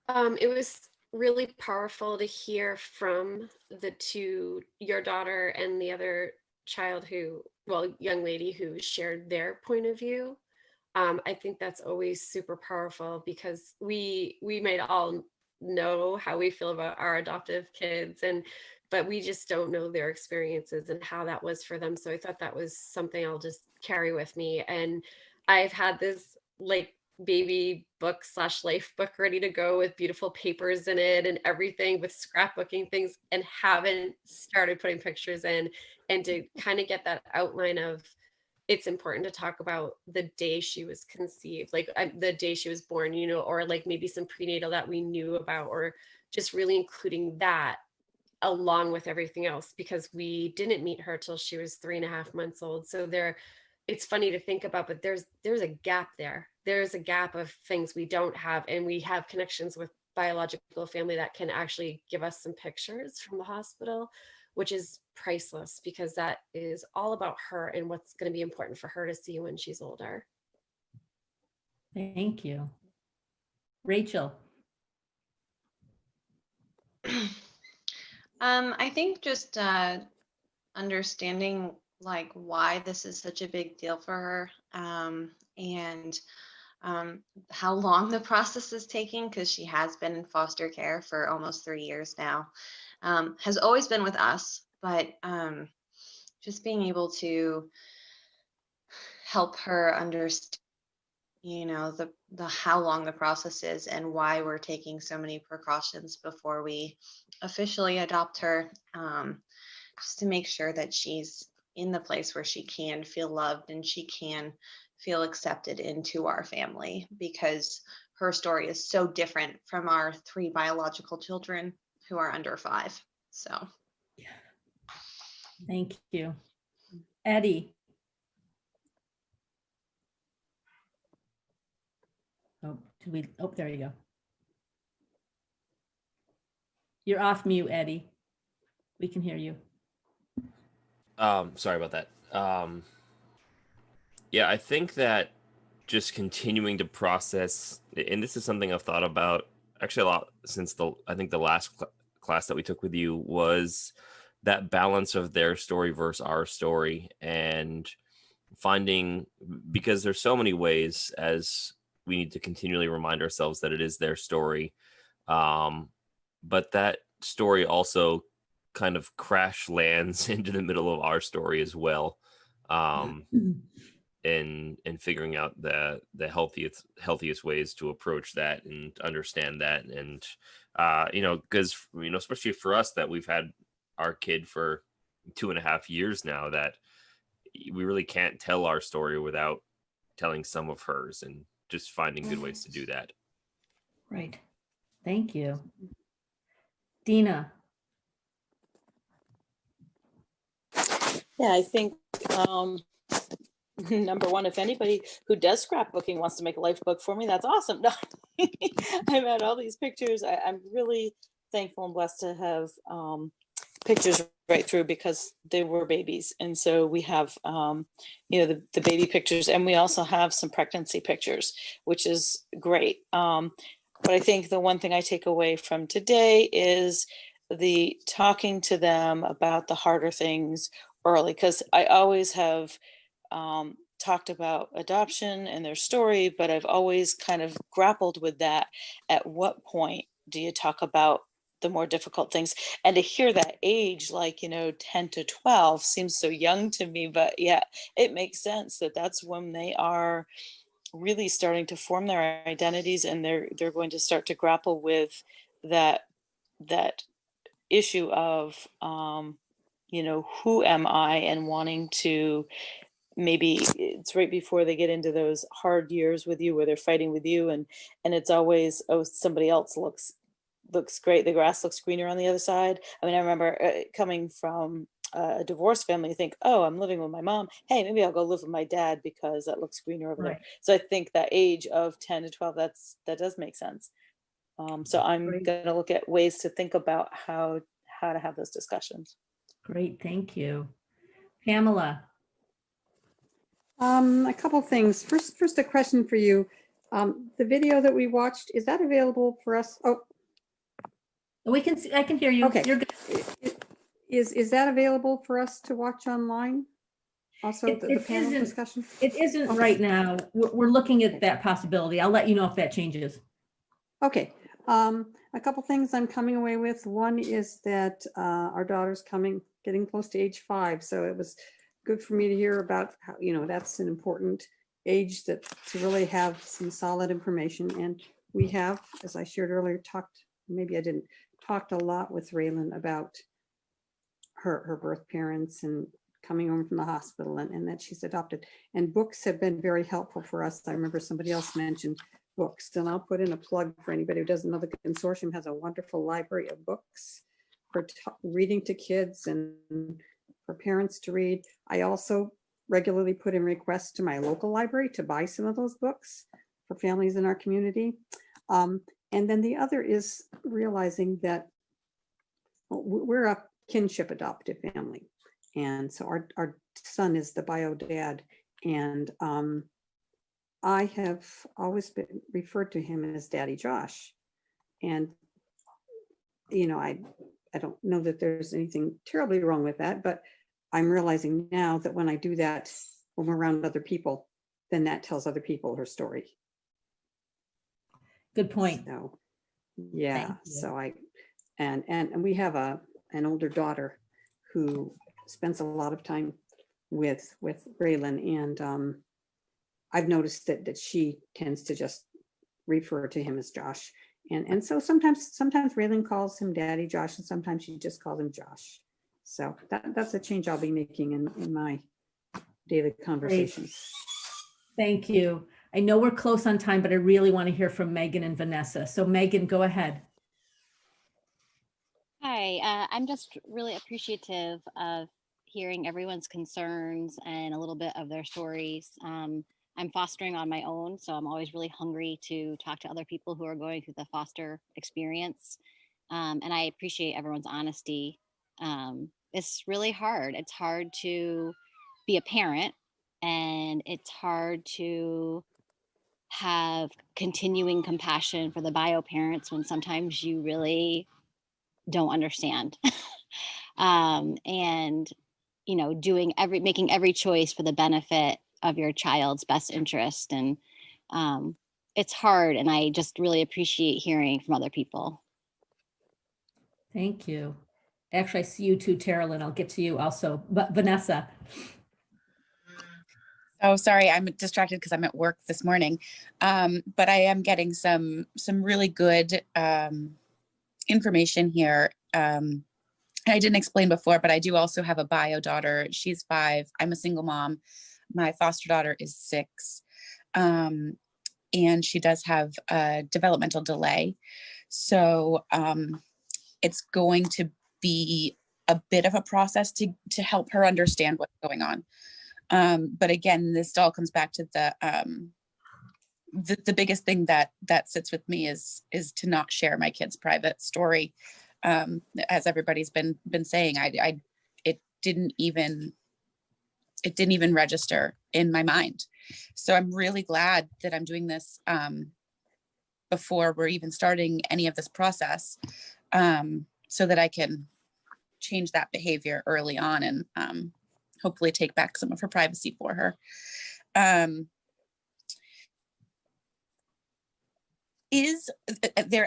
[SPEAKER 6] It was really powerful to hear from your daughter and the other young lady who shared their point of view. I think that's always super powerful because we might all know how we feel about our adoptive kids, but we just don't know their experiences and how that was for them. So I thought that was something I'll just carry with me. And I've had this like baby book / life book ready to go with beautiful papers in it and everything, with scrapbooking things, and haven't started putting pictures in, and to kind of get that outline of, it's important to talk about the day she was conceived, like the day she was born, you know, or like maybe some prenatal that we knew about, or just really including that along with everything else, because we didn't meet her till she was 3.5 months old. So it's funny to think about, but there's a gap there. There's a gap of things we don't have, and we have connections with biological family that can actually give us some pictures from the hospital, which is priceless, because that is all about her and what's going to be important for her to see when she's older.
[SPEAKER 1] Thank you. Rachel.
[SPEAKER 14] I think just understanding like why this is such a big deal for her, and how long the process is taking, because she has been in foster care for almost 3 years now, has always been with us, but just being able to help her understand, you know, the how long the process is and why we're taking so many precautions before we officially adopt her, just to make sure that she's in the place where she can feel loved and she can feel accepted into our family, because her story is so different from our 3 biological children who are under 5. So
[SPEAKER 1] Thank you. Eddie. There you go. You're off mute, Eddie. We can hear you.
[SPEAKER 13] Sorry about that. Yeah, I think that just continuing to process, and this is something I've thought about actually a lot since I think the last class that we took with you, was that balance of their story versus our story, and finding, because there's so many ways as we need to continually remind ourselves that it is their story, but that story also kind of crash lands into the middle of our story as well, and figuring out the healthiest ways to approach that and understand that. And you know, because, you know, especially for us that we've had our kid for, 2.5 years now that we really can't tell our story without telling some of hers, and just finding good ways to do that.
[SPEAKER 1] Right. Thank you. Dina.
[SPEAKER 12] Yeah, I think number one, if anybody who does scrapbooking wants to make a life book for me, that's awesome. No, I've had all these pictures. I'm really thankful and blessed to have pictures right through, because they were babies. And so we have, the baby pictures, and we also have some pregnancy pictures, which is great. But I think the one thing I take away from today is the talking to them about the harder things early, because I always have talked about adoption and their story, but I've always kind of grappled with that. At what point do you talk about the more difficult things? And to hear that age, like, 10 to 12 seems so young to me, but yeah, it makes sense that that's when they are really starting to form their identities, and they're going to start to grapple with that issue of who am I, and wanting to, maybe it's right before they get into those hard years with you where they're fighting with you, and it's always, oh, somebody else looks great, the grass looks greener on the other side. I mean, I remember coming from a divorced family, you think, oh, I'm living with my mom, hey, maybe I'll go live with my dad because that looks greener over there. So I think that age of 10 to 12, that does make sense. So I'm going to look at ways to think about how to have those discussions.
[SPEAKER 1] Great, thank you. Pamela.
[SPEAKER 8] A couple things. First, a question for you. The video that we watched, is that available for us? Oh,
[SPEAKER 1] we can see, I can hear you.
[SPEAKER 8] Okay.
[SPEAKER 1] You're good.
[SPEAKER 8] Is that available for us to watch online? Also, the panel discussion?
[SPEAKER 1] It isn't
[SPEAKER 8] Okay.
[SPEAKER 1] right now. We're looking at that possibility. I'll let you know if that changes.
[SPEAKER 8] Okay. A couple things I'm coming away with. One is that our daughter's getting close to age 5. So it was good for me to hear about how, that's an important age to really have some solid information. And we have, as I shared earlier, talked a lot with Raylan about her birth parents and coming home from the hospital, and that she's adopted. And books have been very helpful for us. I remember somebody else mentioned books, and I'll put in a plug for anybody who doesn't know. The consortium has a wonderful library of books for reading to kids and for parents to read. I also regularly put in requests to my local library to buy some of those books for families in our community. And then the other is realizing that we're a kinship adoptive family. And so our son is the bio dad. And I have always been referred to him as Daddy Josh. And, I don't know that there's anything terribly wrong with that, but I'm realizing now that when I do that, when we're around other people, then that tells other people her story.
[SPEAKER 1] Good point.
[SPEAKER 8] So, yeah. So and we have an older daughter who spends a lot of time with Raylan, and I've noticed that she tends to just refer to him as Josh. And so sometimes Raylan calls him Daddy Josh, and sometimes she just calls him Josh. So that's a change I'll be making in my daily conversations.
[SPEAKER 1] Great. Thank you. I know we're close on time, but I really want to hear from Megan and Vanessa. So Megan, go ahead.
[SPEAKER 9] Hi, I'm just really appreciative of hearing everyone's concerns and a little bit of their stories. I'm fostering on my own, so I'm always really hungry to talk to other people who are going through the foster experience. And I appreciate everyone's honesty. It's really hard. It's hard to be a parent, and it's hard to have continuing compassion for the bio parents when sometimes you really don't understand. And making every choice for the benefit of your child's best interest. And it's hard, and I just really appreciate hearing from other people.
[SPEAKER 1] Thank you. Actually, I see you too, Terilyn. I'll get to you also, but Vanessa.
[SPEAKER 15] Oh, sorry, I'm distracted because I'm at work this morning, but I am getting some really good information here. I didn't explain before, but I do also have a bio daughter. She's 5. I'm a single mom. My foster daughter is 6. And she does have a developmental delay. So it's going to be a bit of a process to help her understand what's going on. But again, this all comes back to the biggest thing that sits with me is to not share my kid's private story. As everybody's been saying, it didn't even register in my mind. So I'm really glad that I'm doing this before we're even starting any of this process, so that I can change that behavior early on and hopefully take back some of her privacy for her.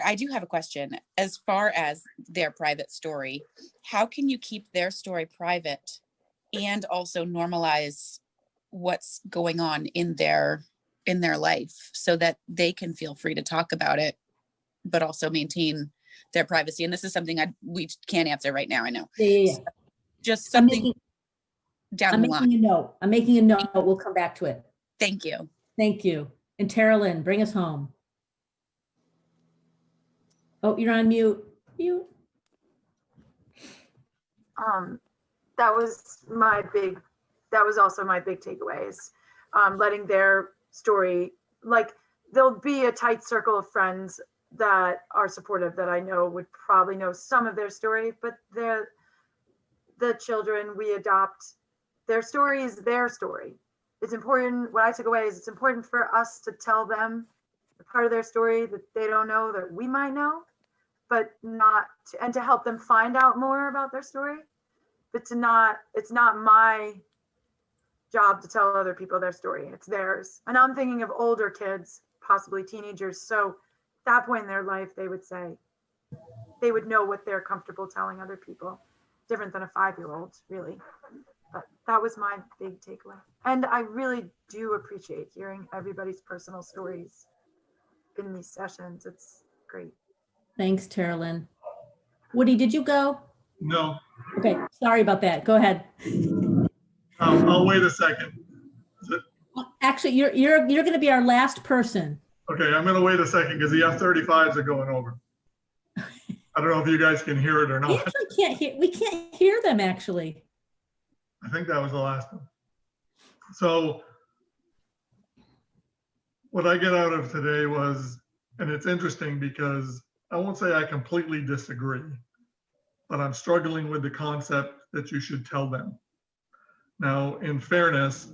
[SPEAKER 15] I do have a question. As far as their private story, how can you keep their story private and also normalize what's going on in their life so that they can feel free to talk about it, but also maintain their privacy? And this is something we can't answer right now, I know.
[SPEAKER 1] Yeah.
[SPEAKER 15] So just something down the line.
[SPEAKER 1] I'm making a note. We'll come back to it.
[SPEAKER 15] Thank you.
[SPEAKER 1] Thank you. And Tara Lynn, bring us home. Oh, you're on mute. Mute.
[SPEAKER 10] That was also my big takeaways. Letting their story, like, there'll be a tight circle of friends that are supportive that I know would probably know some of their story, but the children we adopt, their story is their story. It's important. What I took away is it's important for us to tell them the part of their story that they don't know that we might know, but and to help them find out more about their story, but it's not my job to tell other people their story. It's theirs. And I'm thinking of older kids, possibly teenagers. So at that point in their life, they would know what they're comfortable telling other people, different than a 5-year-old, really. But that was my big takeaway. And I really do appreciate hearing everybody's personal stories in these sessions. It's great.
[SPEAKER 1] Thanks, Tara Lynn. Woody, did you go?
[SPEAKER 7] No.
[SPEAKER 1] Okay, sorry about that. Go ahead.
[SPEAKER 7] I'll wait a second.
[SPEAKER 1] Actually, you're going to be our last person.
[SPEAKER 7] Okay, I'm going to wait a second because the F-35s are going over. I don't know if you guys can hear it or not.
[SPEAKER 1] We can't hear them, actually.
[SPEAKER 7] I think that was the last one. So what I get out of today was, and it's interesting because I won't say I completely disagree, but I'm struggling with the concept that you should tell them. Now, in fairness,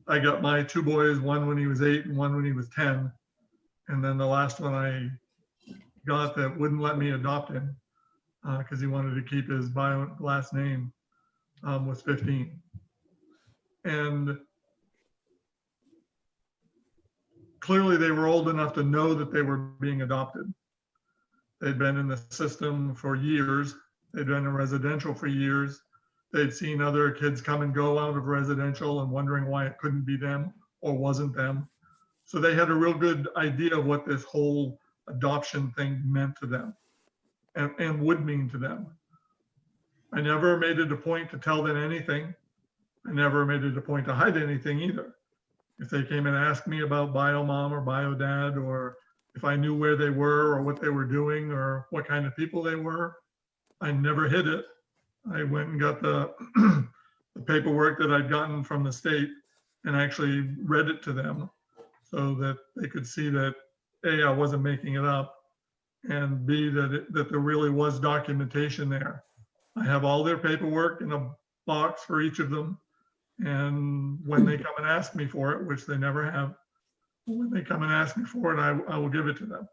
[SPEAKER 7] I got my 2 boys, one when he was 8 and one when he was 10. And then the last one I got that wouldn't let me adopt him because he wanted to keep his last name was 15. And clearly they were old enough to know that they were being adopted. They'd been in the system for years. They'd been in residential for years. They'd seen other kids come and go out of residential and wondering why it couldn't be them or wasn't them. So they had a real good idea of what this whole adoption thing meant to them and would mean to them. I never made it a point to tell them anything. I never made it a point to hide anything either. If they came and asked me about bio mom or bio dad, or if I knew where they were or what they were doing or what kind of people they were, I never hid it. I went and got the paperwork that I'd gotten from the state and actually read it to them so that they could see that A, I wasn't making it up, and B, that there really was documentation there. I have all their paperwork in a box for each of them. And when they come and ask me for it, which they never have, when they come and ask me for it, I will give it to them.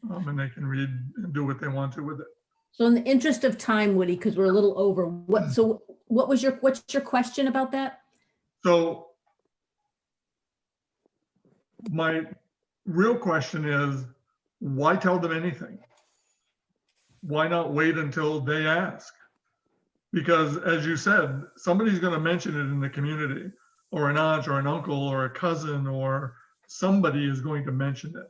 [SPEAKER 7] And they can read and do what they want to with it.
[SPEAKER 1] So in the interest of time, Woody, because we're a little over, what's your question about that?
[SPEAKER 7] So my real question is, why tell them anything? Why not wait until they ask? Because as you said, somebody's going to mention it in the community, or an aunt or an uncle or a cousin, or somebody is going to mention it.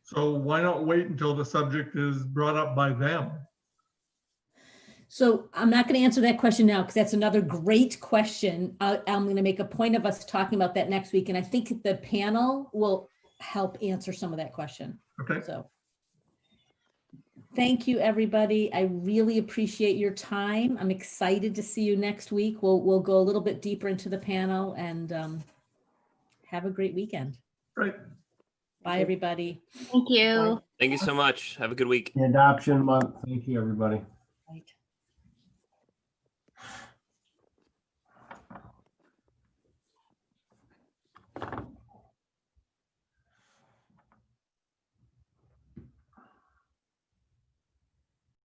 [SPEAKER 7] So why not wait until the subject is brought up by them?
[SPEAKER 1] So I'm not going to answer that question now because that's another great question. I'm going to make a point of us talking about that next week. And I think the panel will help answer some of that question.
[SPEAKER 7] Okay.
[SPEAKER 1] So thank you, everybody. I really appreciate your time. I'm excited to see you next week. We'll go a little bit deeper into the panel and have a great weekend.
[SPEAKER 7] Great.
[SPEAKER 1] Bye, everybody.
[SPEAKER 14] Thank you.
[SPEAKER 13] Thank you so much. Have a good week.
[SPEAKER 3] Adoption month. Thank you, everybody.
[SPEAKER 1] Right.